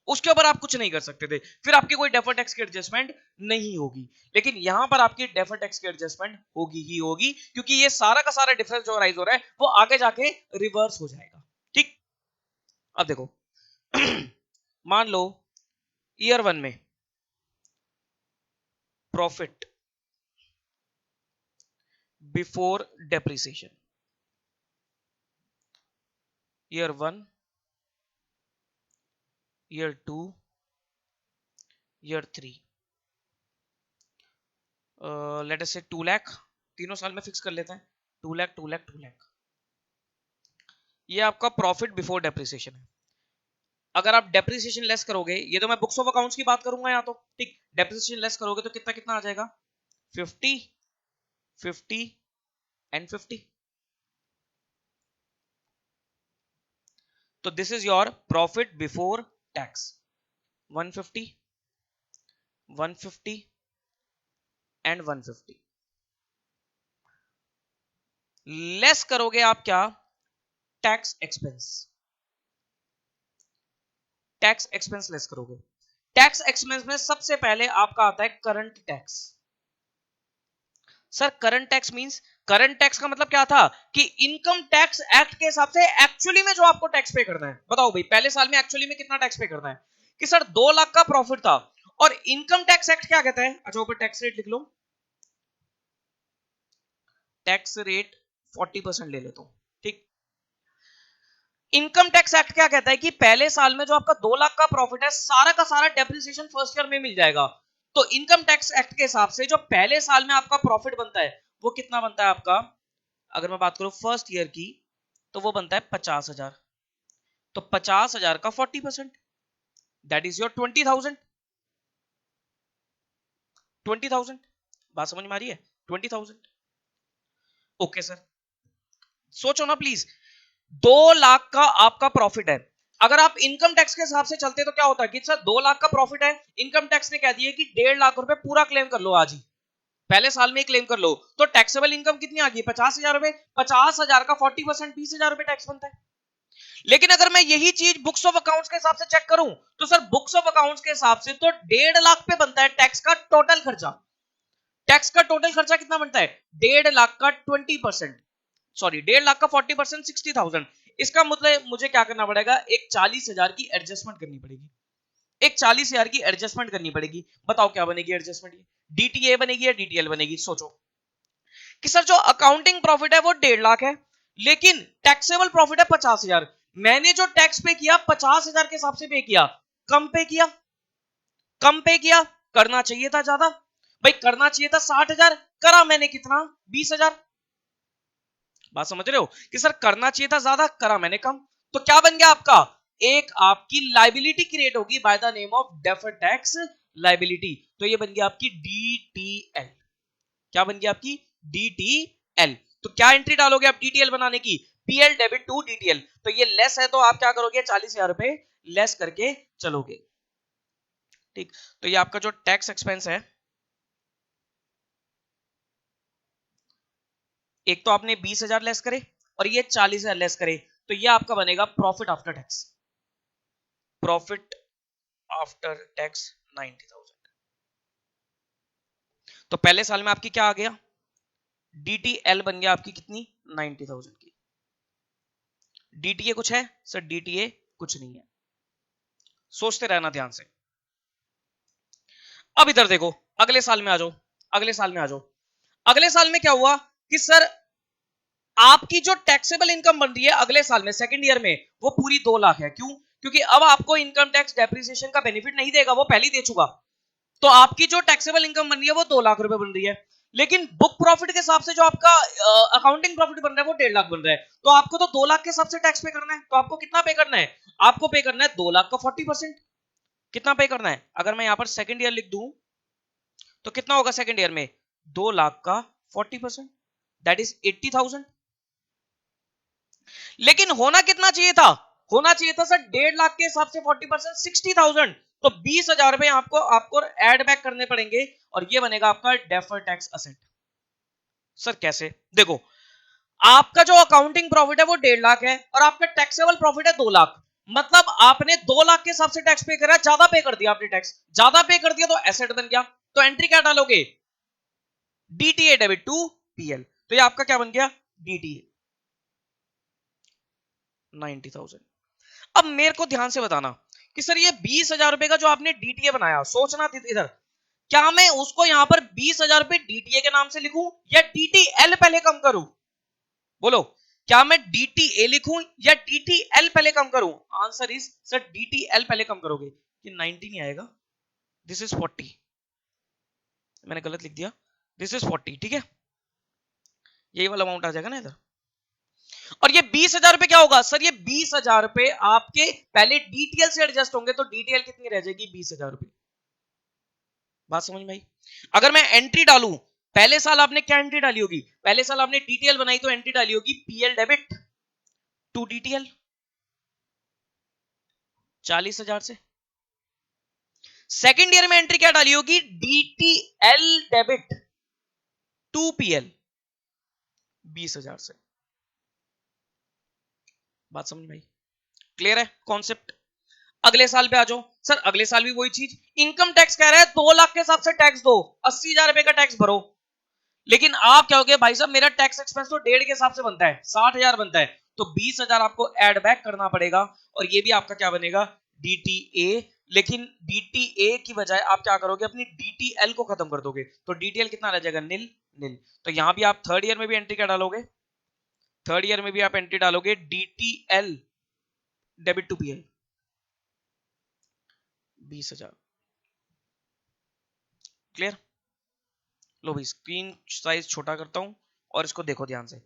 उसके ऊपर आप कुछ नहीं कर सकते थे, फिर आपकी कोई डेफर्ड टैक्स की एडजस्टमेंट नहीं होगी। लेकिन यहां पर आपकी डेफर्ड टैक्स की एडजस्टमेंट होगी ही होगी, क्योंकि ये सारा का सारा डिफरेंस जो राइज हो रहा है वो आगे जाके रिवर्स हो जाएगा। ठीक, अब देखो मान लो ईयर 1 में profit before depreciation, year 1, year 2, year 3, let us से 2 लाख, तीनों साल में फिक्स कर लेते हैं, 2 लाख 2 लाख 2 लाख, ये आपका प्रॉफिट बिफोर डेप्रिसिएशन है। अगर आप डेप्रिसिएशन लेस करोगे, ये तो मैं बुक्स ऑफ अकाउंट्स की बात करूंगा यहाँ तो, ठीक, डेप्रिसिएशन लेस करोगे तो कितना कितना आ जाएगा, 50, 50 एंड 50। तो this is your profit before tax, 150, 150 and 150। Less करोगे आप क्या, tax expense, tax expense less करोगे। टैक्स एक्सपेंस में सबसे पहले आपका आता है current tax. Sir current tax means, current tax का मतलब क्या था कि इनकम टैक्स एक्ट के हिसाब से एक्चुअली में जो आपको टैक्स पे करना है, बताओ भाई पहले साल में एक्चुअली में कितना टैक्स पे करना है, कि सर 2 लाख का प्रॉफिट था, और इनकम टैक्स एक्ट क्या कहता है, अच्छा ऊपर टैक्स रेट लिख लो, टैक्स रेट 40% ले लेता हूं, ठीक। इनकम टैक्स एक्ट क्या कहता है कि पहले साल में जो आपका 2 लाख का प्रॉफिट है सारा का सारा डेप्रिसिएशन फर्स्ट ईयर में मिल जाएगा। तो इनकम टैक्स एक्ट के हिसाब से जो पहले साल में आपका प्रॉफिट बनता है वो कितना बनता है आपका, अगर मैं बात करूं फर्स्ट ईयर की, तो वो बनता है 50,000। तो 50,000 का 40%, दैट इज योर 20,000, 20,000, बात समझ में आ रही है, 20,000। ओके सर, सोचो ना प्लीज, 2 लाख का आपका प्रॉफिट है, अगर आप इनकम टैक्स के हिसाब से चलते तो क्या होता है कि सर 2 लाख का प्रॉफिट है, इनकम टैक्स ने कह दिया कि 1.5 लाख रुपए पूरा क्लेम कर लो आज ही, पहले साल में क्लेम कर लो, तो टैक्सेबल इनकम कितनी आ गई, 50,000 रुपए, 50,000 का 40% 20,000 रुपए टैक्स बनता है। लेकिन अगर मैं यही चीज बुक्स ऑफ अकाउंट्स के हिसाब से चेक करूं, तो सर बुक्स ऑफ अकाउंट्स के हिसाब से तो 1.5 लाख पे बनता है टैक्स का टोटल खर्चा, टैक्स का टोटल खर्चा कितना बनता है, 1.5 लाख का 20%, सॉरी 1.5 लाख का 40% 60,000। इसका मतलब मुझे क्या करना पड़ेगा, एक 40,000 की एडजस्टमेंट करनी पड़ेगी, एक 40,000 की एडजस्टमेंट करनी पड़ेगी। बताओ क्या बनेगी एडजस्टमेंट, डीटीए बनेगी या डीटीएल बनेगी? सोचो कि सर जो अकाउंटिंग प्रॉफिट है वो 1.5 लाख है, लेकिन टैक्सेबल प्रॉफिट है 50,000, मैंने जो टैक्स पे किया 50,000 के हिसाब से पे किया, कम पे किया, कम पे किया, करना चाहिए था ज्यादा, भाई करना चाहिए था 60,000, करा मैंने कितना, 20,000। बात समझ रहे हो कि सर करना चाहिए था ज्यादा, करा मैंने कम, तो क्या बन गया आपका, एक आपकी लाइबिलिटी क्रिएट होगी by the name of deferred tax liability, तो ये बन गया आपकी डीटीएल। क्या बन गया आपकी DTL। तो क्या एंट्री डालोगे आप DTL बनाने की? PL debit to DTL। तो ये लेस है तो आप क्या करोगे? 40,000 रुपए लेस करके चलोगे। ठीक, तो ये आपका जो टैक्स एक्सपेंस है, एक तो आपने 20,000 लेस करे और ये 40,000 लेस करे, तो ये आपका बनेगा profit after tax. Profit after tax 90,000। तो पहले साल में आपकी क्या आ गया? DTL बन गया आपकी कितनी? 90,000 की। DTA कुछ है सर? DTA कुछ नहीं है, सोचते रहना ध्यान से। अब इधर देखो, अगले साल में आ जाओ, अगले साल में आ जाओ। अगले साल में क्या हुआ कि सर आपकी जो टैक्सेबल इनकम बन रही है अगले साल में सेकंड ईयर में, वो पूरी 2 लाख है। क्यों? क्योंकि अब आपको इनकम टैक्स डेप्रिसिएशन का बेनिफिट नहीं देगा, वो पहले ही दे चुका। तो आपकी जो टैक्सेबल इनकम बन रही है वो 2 लाख रुपए बन रही है। लेकिन बुक प्रॉफिट के हिसाब से जो आपका अकाउंटिंग प्रॉफिट बन रहा है वो 1.5 लाख बन रहा है। तो आपको तो 2 लाख के हिसाब से टैक्स पे करना है। तो आपको कितना पे करना है? आपको पे करना है 2 लाख का 40%। कितना पे करना है? अगर मैं यहां पर सेकंड ईयर लिख दूं तो कितना होगा सेकंड ईयर में? 2 लाख का 40%, दैट इज 80,000। लेकिन होना कितना चाहिए था? होना चाहिए था सर 1.5 लाख के हिसाब से 40%, 60,000। तो 20,000 रुपए आपको आपको ऐड बैक करने पड़ेंगे और ये बनेगा आपका डेफर्ड टैक्स असेट। सर कैसे? देखो, आपका जो अकाउंटिंग प्रॉफिट है वो 1.5 लाख है और आपका टैक्सेबल प्रॉफिट है 2 लाख। मतलब आपने 2 लाख के हिसाब से टैक्स पे करा, ज्यादा पे कर दिया आपने टैक्स, ज्यादा पे कर दिया तो एसेट बन गया। तो एंट्री क्या डालोगे? DTA debit to PL। तो ये आपका क्या बन गया? DTA 90,000। अब मेरे को ध्यान से बताना कि सर ये 20,000 रुपए का जो आपने DTA बनाया, सोचना इधर, क्या मैं उसको यहां पर 20,000 रुपए DTA के नाम से लिखूं या DTL पहले कम करूं? बोलो, क्या मैं DTA लिखूं या DTL पहले कम करूं? आंसर इज सर DTL पहले कम करोगे। ये 90 नहीं आएगा, दिस इज 40। मैंने गलत लिख दिया, दिस इज 40। ठीक है, यही वाला अमाउंट आ जाएगा ना इधर। और ये 20,000 रुपए क्या होगा? सर ये 20,000 रुपए आपके पहले DTL से एडजस्ट होंगे, तो DTL कितनी रह जाएगी? 20,000 रुपए। बात समझ में आई? अगर मैं एंट्री डालूं, पहले साल आपने क्या एंट्री डाली होगी? पहले साल आपने DTL बनाई तो एंट्री डाली होगी PL डेबिट टू DTL 40,000 से। सेकेंड ईयर में एंट्री क्या डाली होगी? DTL डेबिट टू PL 20,000 से। बात समझ में आई? क्लियर है कॉन्सेप्ट? अगले साल पे आ जाओ। सर अगले साल भी वही चीज, इनकम टैक्स कह रहा है 2 लाख के हिसाब से टैक्स दो, 80,000 रुपए का टैक्स भरो। लेकिन आप क्या हो गए भाई साहब, मेरा टैक्स एक्सपेंस तो 1.5 के हिसाब से बनता है, 60,000 बनता है, तो 20,000 आपको ऐड बैक करना पड़ेगा और ये भी आपका क्या बनेगा? DTA। लेकिन DTA की बजाय आप क्या करोगे? अपनी DTL को खत्म कर दोगे, तो DTL कितना रह जाएगा? नील नील। तो यहां भी आप थर्ड ईयर में भी एंट्री क्या डालोगे? थर्ड ईयर में भी आप एंट्री डालोगे DTL debit to PL 20,000। Clear? लो भाई स्क्रीन साइज छोटा करता हूं और इसको देखो ध्यान से।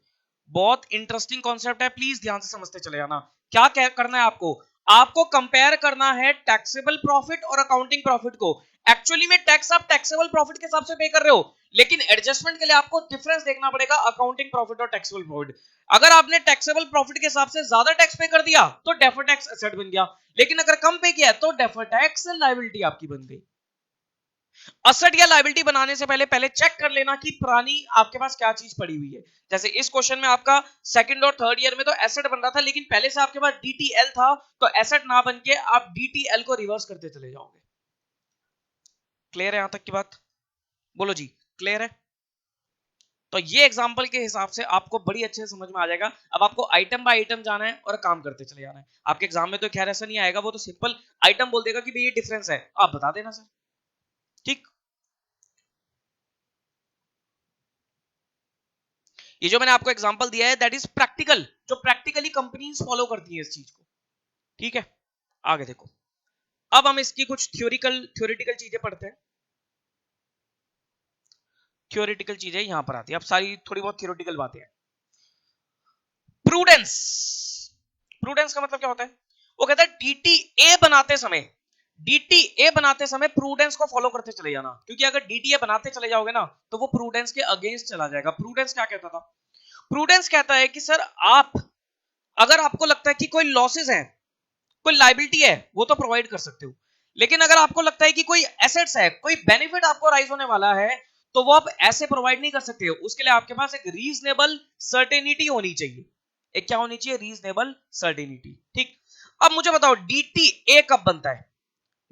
बहुत इंटरेस्टिंग कॉन्सेप्ट है, प्लीज ध्यान से समझते चले जाना। क्या करना है आपको? आपको कंपेयर करना है टैक्सेबल प्रॉफिट और अकाउंटिंग प्रॉफिट को। एक्चुअली में टैक्स आप टैक्सेबल प्रॉफिट के हिसाब से पे कर रहे हो, लेकिन एडजस्टमेंट के लिए आपको डिफरेंस देखना पड़ेगा अकाउंटिंग प्रॉफिट और टैक्सेबल प्रॉफिट। अगर आपने टैक्सेबल प्रॉफिट के हिसाब से ज्यादा टैक्स पे कर दिया तो डेफर्ड टैक्स एसेट बन गया, लेकिन अगर कम पे किया तो डेफर्ड टैक्स लायबिलिटी आपकी बन गई। असेट या लायबिलिटी बनाने से पहले पहले चेक कर लेना कि पुरानी आपके पास क्या चीज पड़ी हुई है। जैसे इस क्वेश्चन में आपका सेकंड और थर्ड ईयर में तो एसेट बन रहा था, लेकिन पहले से आपके पास DTL था, तो एसेट ना बन के आप DTL को रिवर्स करते चले जाओगे। क्लियर है यहां तक की बात? बोलो जी, क्लियर है? तो ये एग्जांपल के हिसाब से आपको बड़ी अच्छे से समझ में आ जाएगा। अब आपको आइटम बाय आइटम जाना है और काम करते चले जाना है। आपके एग्जाम में तो खैर ऐसा नहीं आएगा, वो तो सिंपल आइटम बोल देगा कि भाई ये डिफरेंस है, आप बता देना सर। ठीक, ये जो मैंने आपको एग्जांपल दिया है दैट इज प्रैक्टिकल, जो प्रैक्टिकली कंपनीज फॉलो करती है इस चीज को। ठीक है, आगे देखो। अब हम इसकी कुछ थ्योरेटिकल चीजें पढ़ते हैं। थ्योरेटिकल चीजें यहां पर आती है, अब सारी थोड़ी बहुत थ्योरेटिकल बातें हैं। प्रूडेंस, प्रूडेंस का मतलब क्या होता है? वो कहता है DTA बनाते समय डीटीए बनाते समय प्रूडेंस को फॉलो करते चले जाना, क्योंकि अगर डीटीए बनाते चले जाओगे ना तो वो प्रूडेंस के अगेंस्ट चला जाएगा। प्रूडेंस क्या कहता था? प्रूडेंस कहता है कि सर आप, अगर आपको लगता है कि कोई लॉसेस है, कोई लाइबिलिटी है, वो तो प्रोवाइड कर सकते हो, लेकिन अगर आपको लगता है कि कोई एसेट्स है, कोई बेनिफिट आपको राइज होने वाला है, तो वो आप ऐसे प्रोवाइड नहीं कर सकते हो। उसके लिए आपके पास एक रीजनेबल सर्टेनिटी होनी चाहिए। एक क्या होनी चाहिए? Reasonable certainty. ठीक, अब मुझे बताओ डीटीए कब बनता है?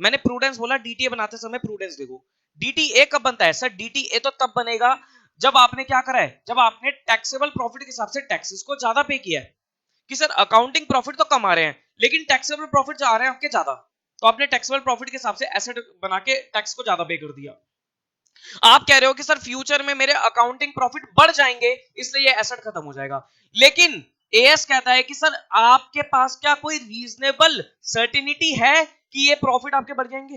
मैंने प्रूडेंस बोला, डीटीए बनाते समय प्रूडेंस देखो। डीटीए कब बनता है? सर डीटीए तो तब बनेगा जब आपने क्या करा है, जब आपने टैक्सेबल प्रॉफिट के हिसाब से टैक्सेस को ज्यादा पे किया है। कि सर अकाउंटिंग प्रॉफिट तो कम आ रहे हैं, लेकिन टैक्सेबल प्रॉफिट जो आ रहे हैं आपके ज्यादा, तो आपने टैक्सेबल प्रॉफिट के हिसाब से एसेट बना के टैक्स को ज्यादा पे कर दिया। आप कह रहे हो कि सर फ्यूचर में मेरे अकाउंटिंग प्रॉफिट बढ़ जाएंगे, इसलिए ये एसेट खत्म हो जाएगा। लेकिन एएस कहता है कि सर आपके पास क्या कोई रीजनेबल सर्टिनिटी है कि ये प्रॉफिट आपके बढ़ जाएंगे?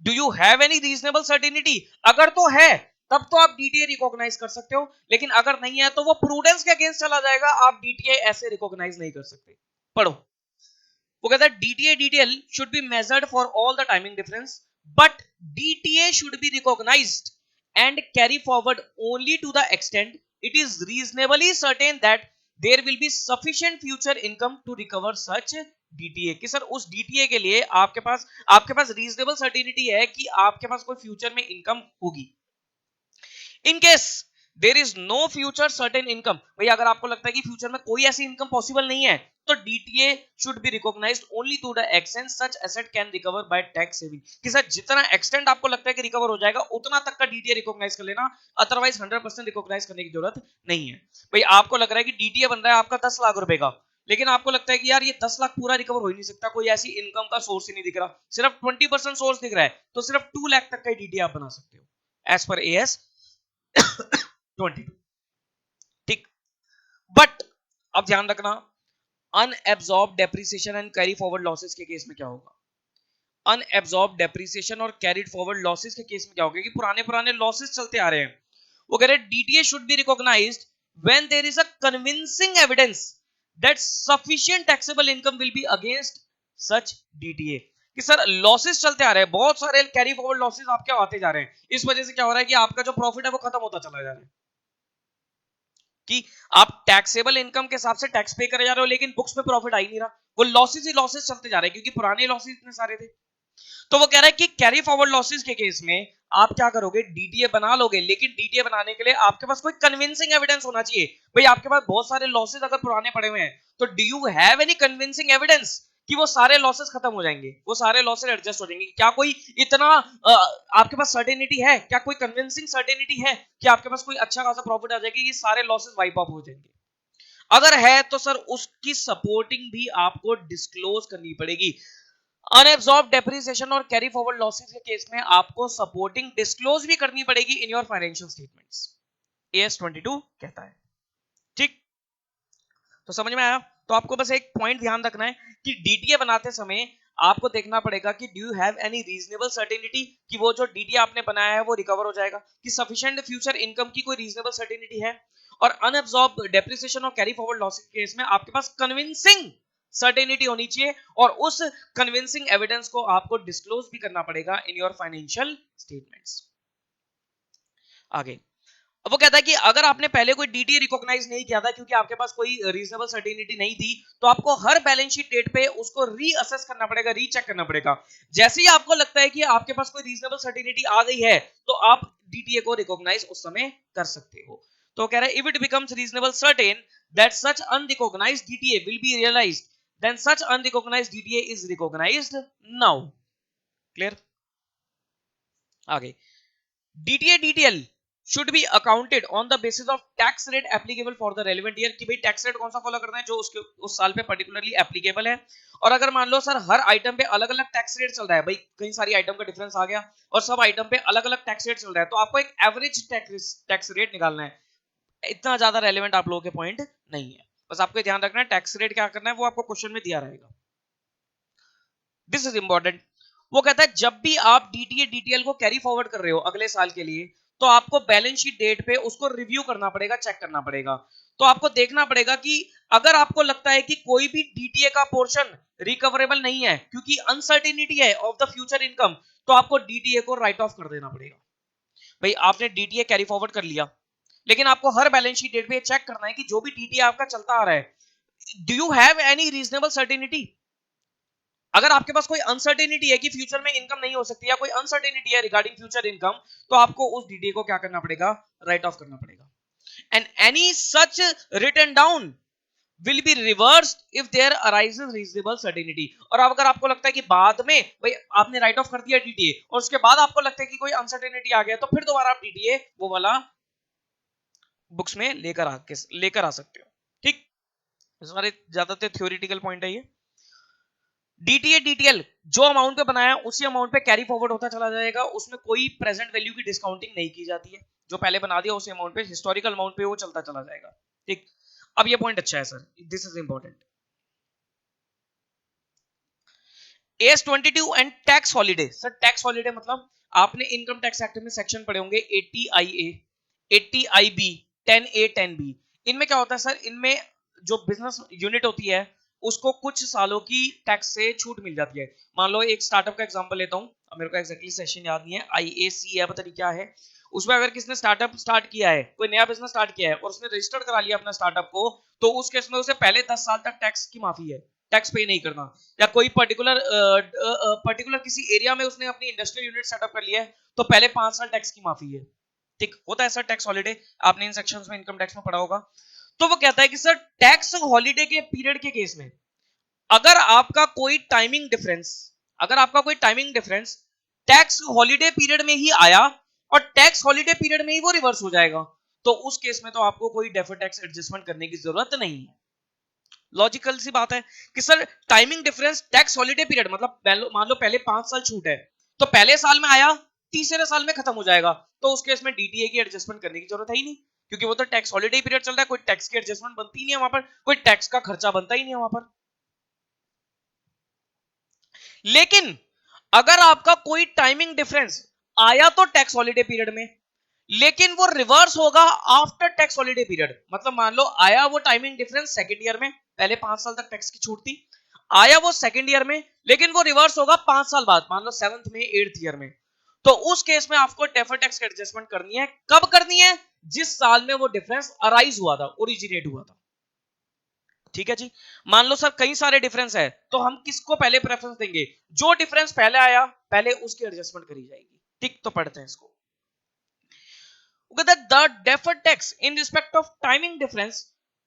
Do you have any reasonable certainty? अगर तो है तब तो आप डीटीए रिकॉग्नाइज कर सकते हो, लेकिन अगर नहीं है तो वो प्रूडेंस के अगेंस्ट चला जाएगा, आप डीटीए ऐसे रिकॉग्नाइज नहीं कर सकते। पढ़ो, वो कहता है DTA DTL should be measured for all the timing difference, but DTA should be recognized and carry forward only to the extent it is reasonably certain that there will be sufficient future income to recover such DTA। कि sir उस DTA के लिए आपके पास reasonable certainty है कि आपके पास कोई future में इनकम होगी। In case there is no future certain income, भैया अगर आपको लगता है कि फ्यूचर में कोई ऐसी इनकम पॉसिबल नहीं है, तो DTA should be recognised only to the extent such asset can recover by tax saving. कि सर जितना एक्सटेंट आपको लगता है कि रिकवर हो जाएगा उतना तक का डीटीए रिकॉग्नाइज कर लेना, अदरवाइज 100% रिकॉग्नाइज करने की जरूरत नहीं है। भाई आपको लग रहा है कि डीटीए बन रहा है आपका 10 लाख रुपए का, लेकिन आपको लगता है कि यार ये 10 लाख पूरा रिकवर हो ही नहीं सकता, कोई ऐसी इनकम का सोर्स ही नहीं दिख रहा, सिर्फ 20% सोर्स दिख रहा है, तो सिर्फ 2 लाख तक का डीटीए आप बना सकते हो एज पर एएस 22। ठीक, बट अब ध्यान रखना, unabsorb depreciation and carry forward losses के केस में क्या होगा? अनएब्सॉर्ब डेप्रिसिएशन और कैरिड फॉरवर्ड लॉसेस के केस में क्या होगा? कि पुराने पुराने लॉसेस चलते आ रहे हैं, वो कह रहे हैं DTA should be recognised when there is a convincing evidence that sufficient taxable income will be against such DTA. कि सर लॉसेस चलते आ रहे हैं, बहुत सारे कैरी फॉरवर्ड लॉसेस आपके आते जा रहे हैं, इस वजह से क्या हो रहा है कि आपका जो प्रॉफिट है वो खत्म होता चला जा रहा है, कि आप टैक्सेबल इनकम के हिसाब से टैक्स पे करे जा रहे हो, लेकिन बुक्स में प्रॉफिट आ ही नहीं रहा, वो लॉसेस ही लॉसेस चलते जा रहे हैं, क्योंकि पुराने लॉसेस इतने सारे थे। तो वो कह रहा है कि कैरी फॉरवर्ड लॉसेस के केस में आप क्या करोगे? डीटीए बना लोगे, लेकिन डीटीए बनाने के लिए आपके पास कोई कन्विंसिंग एविडेंस होना चाहिए। भाई आपके पास बहुत सारे लॉसेस अगर पुराने पड़े हुए हैं, तो do you have any convincing evidence कि वो सारे लॉसेस खत्म हो जाएंगे, वो सारे लॉसेस एडजस्ट हो जाएंगे? क्या कोई इतना आपके पास सर्टेनिटी है, क्या कोई कन्विंसिंग सर्टेनिटी है कि आपके पास कोई अच्छा खासा प्रॉफिट आ जाएगा, ये सारे लॉसेस वाइप ऑफ हो जाएंगे? अगर है तो सर उसकी सपोर्टिंग भी आपको डिस्क्लोज करनी पड़ेगी। अनएब्सॉर्ब डेप्रिसिएशन और कैरी फॉरवर्ड लॉसेस के केस में आपको सपोर्टिंग डिस्क्लोज भी करनी पड़ेगी in your financial statements, as 22 कहता है। ठीक, तो समझ में आया? तो आपको बस एक पॉइंट ध्यान रखना है कि डीटीए बनाते समय आपको देखना पड़ेगा कि do you have any reasonable certainty कि वो जो डीटीए आपने बनाया है वो रिकवर हो जाएगा, कि सफिशिएंट फ्यूचर इनकम की कोई रीजनेबल सर्टेनिटी है। और अनअब्सॉर्ब डेप्रिसिएशन और कैरी फॉरवर्ड लॉस के केस में आपके पास कन्विंसिंग सर्टेनिटी होनी चाहिए, और उस कन्विंसिंग एविडेंस को आपको डिस्क्लोज भी करना पड़ेगा इन योर फाइनेंशियल स्टेटमेंट्स। आगे अब वो कहता है कि अगर आपने पहले कोई डीटी रिकॉग्नाइज नहीं किया था क्योंकि आपके पास कोई रीजनेबल सर्टेनिटी नहीं थी, तो आपको हर बैलेंस शीट डेट पे उसको रीअसेस करना पड़ेगा, रीचेक करना पड़ेगा। जैसे ही आपको लगता है कि आपके पास कोई रीजनेबल सर्टेनिटी आ गई है, तो आप डीटीए को रिकॉग्नाइज उस समय कर सकते हो। तो कह रहा है if it becomes reasonable certain that such unrecognised DTA will be realised, then such unrecognised DTA is recognised now. Clear? आगे DTA DTL should be accounted on the basis of tax rate applicable for the relevant year, कि भाई tax rate कौन सा follow करना है जो उसके उस साल पे पर्टिकुलरली एप्लीकेबल है। और अगर मान लो सर हर आइटम पे अलग अलग टैक्स रेट चल रहा है, भाई कई सारी आइटम का डिफरेंस आ गया और सब आइटम पे अलग अलग टैक्स रेट चल रहा है, तो आपको एक एवरेज टैक्स रेट निकालना है। इतना ज्यादा रेलिवेंट आप लोगों के पॉइंट नहीं है, बस आपको ध्यान रखना है टैक्स रेट क्या करना है वो आपको क्वेश्चन में दिया रहेगा। This is important. वो कहता है जब भी आप डीटीए डीटीएल को कैरी फॉरवर्ड कर रहे हो अगले साल के लिए, तो आपको बैलेंस शीट डेट पे उसको रिव्यू करना पड़ेगा, चेक करना पड़ेगा। तो आपको देखना पड़ेगा कि अगर आपको लगता है कि कोई भी डीटीए का पोर्शन रिकवरेबल नहीं है क्योंकि अनसर्टेनिटी है ऑफ द फ्यूचर इनकम, तो आपको डीटीए को राइट ऑफ कर देना पड़ेगा। भाई आपने डीटीए कैरी फॉरवर्ड कर लिया, लेकिन आपको हर बैलेंस शीट डेट पे चेक करना है कि जो भी डीटीए आपका चलता आ रहा है, do you have any reasonable certainty. अगर आपके पास कोई अनसर्टेनिटी है कि फ्यूचर में इनकम नहीं हो सकती या कोई अनसर्टेनिटी है रिगार्डिंग फ्यूचर इनकम, तो आपको उस डीटीए को क्या करना पड़ेगा, राइट ऑफ करना पड़ेगा। And any such written down will be reversed if there arises reasonable certainty। और अब अगर आपको लगता है कि बाद में भाई आपने राइट ऑफ कर दिया डीटीए और उसके बाद आपको लगता है कि कोई अनसर्टेनिटी आ गया, तो फिर दोबारा आप डीटीए वो वाला बुक्स में लेकर आ सकते हो। ठीक, सारे ज्यादातर थ्योरेटिकल पॉइंट है ये। डीटीए डीटीएल जो अमाउंट पे बनाया उसी अमाउंट पे कैरी फॉरवर्ड होता चला जाएगा, उसमें कोई प्रेजेंट वैल्यू की डिस्काउंटिंग नहीं की जाती है। जो पहले बना दिया उसी अमाउंट पे, हिस्टोरिकल अमाउंट पे वो चलता चला जाएगा। ठीक, अब ये पॉइंट अच्छा है sir, this is important. AS22 and tax holiday. Sir tax holiday मतलब आपने इनकम टैक्स एक्ट में सेक्शन पढ़े होंगे 80IA, 80IB, 10A, 10B। इनमें क्या होता है सर, इनमें जो बिजनेस यूनिट होती है उसको कुछ सालों की टैक्स से छूट मिल जाती है। मान लो एक स्टार्टअप का एग्जांपल लेता हूं, अब मेरे को एग्जैक्टली सेशन याद नहीं है, IAC है पता नहीं क्या है। उसमें अगर किसने स्टार्टअप स्टार्ट किया है, कोई नया बिजनेस स्टार्ट किया है और उसने रजिस्टर्ड करा लिया अपना स्टार्टअप को, तो उस केस में उसे पहले 10 साल तक टैक्स की माफी है, टैक्स पे नहीं करना। या कोई पर्टिकुलर किसी एरिया में उसने अपनी इंडस्ट्रियल यूनिट सेटअप कर लिया है, तो पहले 5 साल टैक्स की माफी है। ठीक होता है सर टैक्स हॉलिडे, आपने इन सेक्शंस में इनकम टैक्स में पढ़ा होगा। तो वो कहता है कि सर टैक्स हॉलिडे के पीरियड के केस में अगर आपका कोई टाइमिंग डिफरेंस, अगर आपका कोई timing difference tax holiday period में ही आया और टैक्स हॉलिडे पीरियड में ही वो रिवर्स हो जाएगा, तो उस केस में तो आपको कोई डेफर्ड टैक्स एडजस्टमेंट करने की जरूरत नहीं है। लॉजिकल सी बात है कि sir timing difference tax holiday period मतलब मान लो पहले 5 साल छूट है, तो पहले साल में आया तीसरे साल में खत्म हो जाएगा, तो उस केस में डीटीए की एडजस्टमेंट करने की जरूरत है ही नहीं, क्योंकि वो तो टैक्स हॉलिडे पीरियड चल रहा है, कोई टैक्स की एडजस्टमेंट बनती ही नहीं है वहां पर, कोई टैक्स का खर्चा बनता ही नहीं है वहां पर। लेकिन अगर आपका कोई टाइमिंग डिफरेंस आया तो टैक्स हॉलिडे पीरियड में, लेकिन वो रिवर्स होगा आफ्टर टैक्स हॉलिडे पीरियड, मतलब मान लो आया वो टाइमिंग डिफरेंस सेकंड ईयर में, पहले 5 साल तक टैक्स की छूट थी, आया वो सेकंड ईयर में, लेकिन वो रिवर्स होगा 5 साल बाद, मान लो 7th में 8th ईयर में, तो उस केस में आपको डेफर्ड टैक्स की एडजस्टमेंट करनी है। कब करनी है, जिस साल में वो डिफरेंस अराइज हुआ था, ओरिजिनेट हुआ था। ठीक है जी, मान लो सर कई सारे डिफरेंस है, तो हम किसको पहले प्रेफरेंस देंगे, जो डिफरेंस पहले आया पहले उसकी एडजस्टमेंट करी जाएगी। ठीक, तो पढ़ते हैं इसको। The deferred tax in respect of timing difference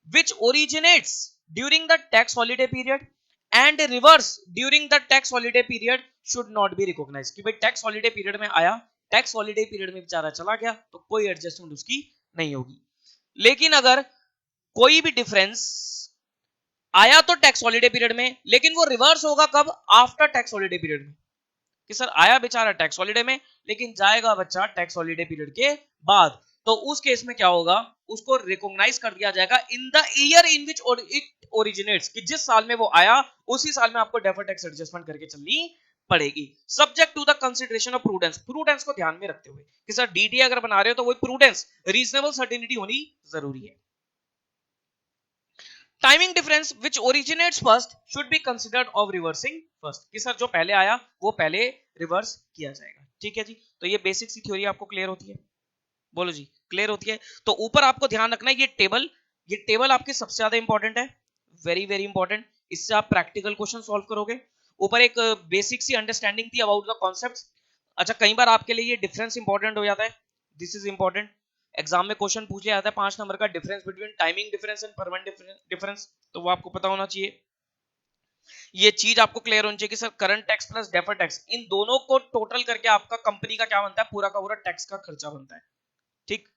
which originates during the tax holiday period and reverse during the tax holiday period should not be recognized। कि भाई टैक्स हॉलिडे पीरियड में आया, टैक्स हॉलिडे पीरियड में बेचारा चला गया, तो कोई एडजस्टमेंट उसकी नहीं होगी। लेकिन अगर कोई भी डिफरेंस आया तो टैक्स हॉलिडे पीरियड में, लेकिन वो रिवर्स होगा कब, आफ्टर टैक्स हॉलिडे पीरियड में, कि सर आया बेचारा टैक्स हॉलिडे में लेकिन जाएगा बच्चा टैक्स हॉलिडे पीरियड के बाद, तो उस केस में क्या होगा, उसको रिकॉग्नाइज कर दिया जाएगा in the year in which it originates, कि जिस साल में वो आया उसी साल में आपको डेफर्ड टैक्स एडजस्टमेंट करके चलनी पड़ेगी, subject to the consideration of prudence, prudence को ध्यान में रखते हुए कि सर डीटीए अगर बना रहे हो तो वही प्रूडेंस, रीजनेबल सर्टेनिटी होनी जरूरी है। Timing difference which originates first should be considered of reversing first, कि सर जो पहले आया वो पहले रिवर्स किया जाएगा। ठीक है जी, तो ये बेसिक सी थ्योरी आपको क्लियर होती है, बोलो जी क्लियर होती है। तो ऊपर आपको ध्यान रखना है ये टेबल आपकी सबसे ज्यादा इंपॉर्टेंट है, वेरी वेरी इंपॉर्टेंट, इससे आप प्रैक्टिकल क्वेश्चन सॉल्व करोगे। ऊपर एक बेसिक सी अंडरस्टैंडिंग थी अबाउट द कॉन्सेप्ट्स। अच्छा कई बार आपके लिए ये डिफरेंस इंपॉर्टेंट हो जाता है, दिस इज इंपॉर्टेंट, एग्जाम में क्वेश्चन पूछे जाता है 5 नंबर का, difference between timing difference and permanent difference, तो वो आपको पता होना चाहिए। ये चीज आपको क्लियर होनी चाहिए कि sir current tax plus deferred tax, इन दोनों को टोटल करके आपका कंपनी का क्या बनता है, पूरा का पूरा टैक्स का खर्चा बनता है। ठीक,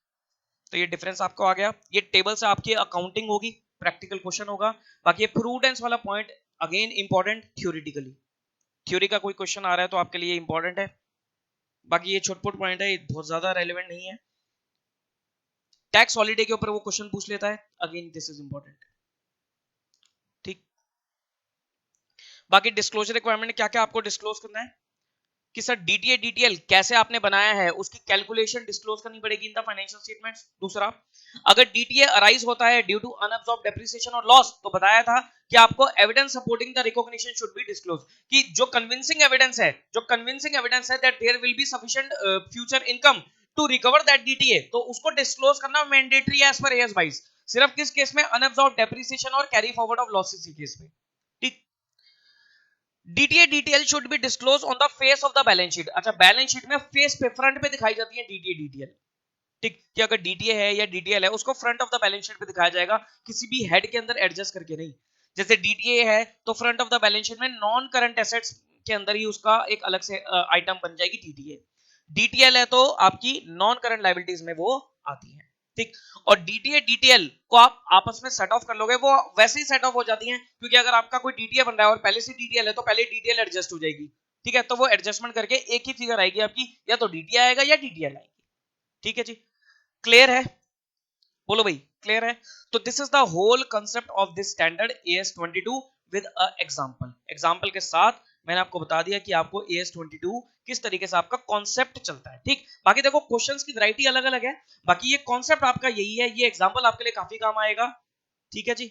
तो ये डिफरेंस आपको आ गया, ये टेबल से आपकी अकाउंटिंग होगी, प्रैक्टिकल क्वेश्चन होगा। बाकी ये प्रूडेंस वाला point again important, theoretically theory का कोई क्वेश्चन आ रहा है तो आपके लिए इंपॉर्टेंट है। बाकी ये छोट-मोट पॉइंट है, बहुत ज्यादा रेलेवेंट नहीं है। टैक्स हॉलिडे के ऊपर वो क्वेश्चन पूछ लेता है, अगेन दिस इज इंपॉर्टेंट। ठीक, बाकी डिस्क्लोजर रिक्वायरमेंट क्या क्या आपको डिस्क्लोज करना है, कि सर डीटीए डीटीएल कैसे आपने बनाया है उसकी कैलकुलेशन डिस्क्लोज करनी पड़ेगी इन द फाइनेंशियल स्टेटमेंट्स। दूसरा, अगर डीटीए अराइज होता है ड्यू टू अनअब्सॉर्ब्ड डेप्रिसिएशन और लॉस, तो बताया था कि आपको evidence supporting the recognition should be disclose, कि जो कन्विंसिंग एविडेंस है that there will be sufficient future income to recover that DTA, तो उसको डिस्क्लोज करना मैंडेटरी है एज पर एएस 22। सिर्फ किस केस में? अनअब्सॉर्ब्ड डेप्रिसिएशन और कैरी फॉरवर्ड ऑफ लॉसेस के केस में। ठीक, DTA DTL should be disclose on the face of the balance sheet. अच्छा, बैलेंस शीट में फेस पे, फ्रंट पे दिखाई जाती है डीटीए डीटीएल। ठीक, कि अगर डीटीए है या डीटीएल है उसको front of the balance sheet पे दिखाया जाएगा, किसी भी हेड के अंदर एडजस्ट करके नहीं। जैसे डीटीए है तो front of the balance sheet में नॉन करंट एसेट्स के अंदर ही उसका एक अलग से आइटम बन जाएगी डीटीए। डीटीएल है तो आपकी नॉन करंट लायबिलिटीज में वो आती है। ठीक, और डीटीए डीटीएल को आप आपस में सेट ऑफ कर लोगे, वो वैसे ही सेट ऑफ हो जाती हैं, क्योंकि अगर आपका कोई डीटीए बन रहा है और पहले से डीटीएल है तो पहले डीटीएल एडजस्ट हो जाएगी। ठीक है, तो वो एडजस्टमेंट करके एक ही फिगर आएगी आपकी, या तो डीटीए आएगा या डीटीएल आएगी। ठीक है जी, क्लियर है? बोलो भाई, क्लियर है? तो this is the whole concept of this standard AS22 with a example. Example के साथ मैंने आपको बता दिया कि आपको AS22 किस तरीके से आपका कॉन्सेप्ट चलता है। ठीक, बाकी देखो क्वेश्चंस की वैरायटी अलग अलग है, बाकी ये कॉन्सेप्ट आपका यही है, ये एग्जांपल आपके लिए काफी काम आएगा। ठीक है जी,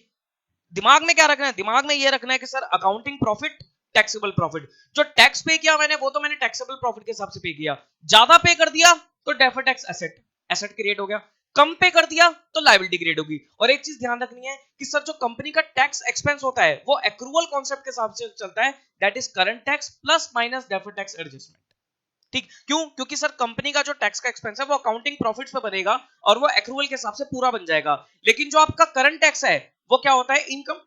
दिमाग में क्या रखना है? दिमाग में ये रखना है कि sir accounting profit, taxable profit, जो टैक्स पे किया मैंने वो तो मैंने टैक्सेबल प्रॉफिट के हिसाब से पे किया, ज्यादा पे कर दिया तो deferred tax asset asset create हो गया, कम पे कर दिया तो लायबिलिटी क्रिएट होगी। और एक चीज ध्यान रखनी है कि सर जो कंपनी का टैक्स एक्सपेंस होता है वो एक्रूअल कॉन्सेप्ट के हिसाब से चलता है, that is current tax plus minus deferred tax adjustment. ठीक, क्यों? क्योंकि सर कंपनी का जो टैक्स का एक्सपेंस है वो अकाउंटिंग प्रॉफिट्स पे बनेगा और वो एक्रूअल के हिसाब से पूरा बन जाएगा, लेकिन जो आपका करंट टैक्स है वो क्या होता है? इनकम,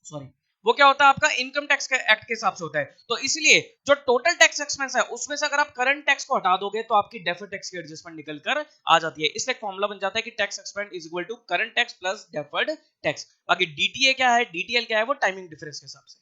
सॉरी, वो क्या होता है आपका? इनकम टैक्स के एक्ट के हिसाब से होता है। तो इसलिए जो टोटल टैक्स एक्सपेंस है उसमें से अगर आप करंट टैक्स को हटा दोगे तो आपकी डेफर्ड टैक्स की एडजस्टमेंट निकल कर आ जाती है। इसलिए फॉर्मूला बन जाता है कि tax expense is equal to current tax plus deferred tax. बाकी डीटीए क्या है, डीटीएल क्या है, वो टाइमिंग डिफरेंस के हिसाब से।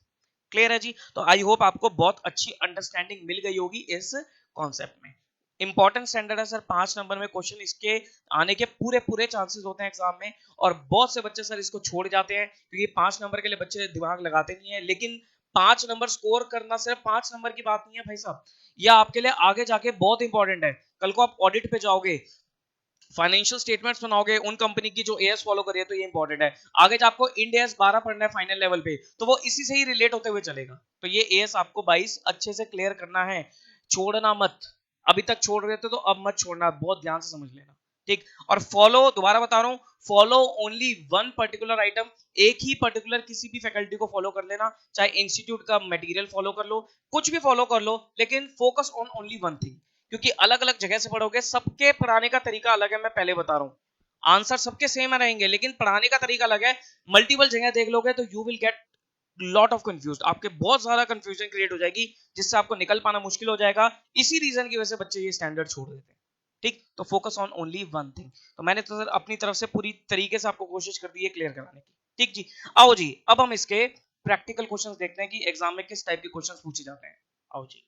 क्लियर है जी? तो आई होप आपको बहुत अच्छी अंडरस्टैंडिंग मिल गई होगी इस कॉन्सेप्ट में। इंपॉर्टेंट स्टैंडर्ड है सर, 5 नंबर में क्वेश्चन इसके आने के पूरे पूरे चांसेस होते हैं एग्जाम में, और बहुत से बच्चे सर इसको छोड़ जाते हैं क्योंकि 5 नंबर के लिए बच्चे दिमाग लगाते नहीं है। लेकिन 5 नंबर स्कोर करना सिर्फ 5 नंबर की बात नहीं है भाई साहब, यह आपके लिए आगे जाके बहुत इंपॉर्टेंट है। कल को आप ऑडिट पे जाओगे, फाइनेंशियल स्टेटमेंट्स बनाओगे उन कंपनी की जो एएस फॉलो करिए, तो ये इंपॉर्टेंट है। आगे जब आपको इंड एएस 12 पढ़ना है फाइनल लेवल पे, तो वो इसी से ही रिलेट होते हुए चलेगा। तो ये एएस आपको 22 अच्छे से क्लियर करना है, छोड़ना मत। अभी तक छोड़ रहे थे तो अब मत छोड़ना, बहुत ध्यान से समझ लेना। ठीक, और फॉलो, दोबारा बता रहा हूं, follow only one particular item, एक ही पर्टिकुलर किसी भी फैकल्टी को फॉलो कर लेना, चाहे इंस्टीट्यूट का मटेरियल फॉलो कर लो, कुछ भी फॉलो कर लो, लेकिन focus on only one thing. क्योंकि अलग अलग जगह से पढ़ोगे, सबके पढ़ाने का तरीका अलग है, मैं पहले बता रहा हूं। आंसर सबके सेम रहेंगे लेकिन पढ़ाने का तरीका अलग है। मल्टीपल जगह देख लोगे तो you will get lot of confuse, आपके बहुत ज्यादा कंफ्यूजन क्रिएट हो जाएगी, जिससे आपको निकल पाना मुश्किल हो जाएगा। इसी रीजन की वजह से बच्चे ये स्टैंडर्ड छोड़ देते हैं। ठीक, तो focus on only one thing. तो मैंने तो सर अपनी तरफ से पूरी तरीके से आपको कोशिश कर दी है क्लियर कराने की। ठीक जी, आओ जी अब हम इसके प्रैक्टिकल क्वेश्चंस देखते हैं कि एग्जाम में किस टाइप के क्वेश्चंस पूछे जाते हैं। आओ जी।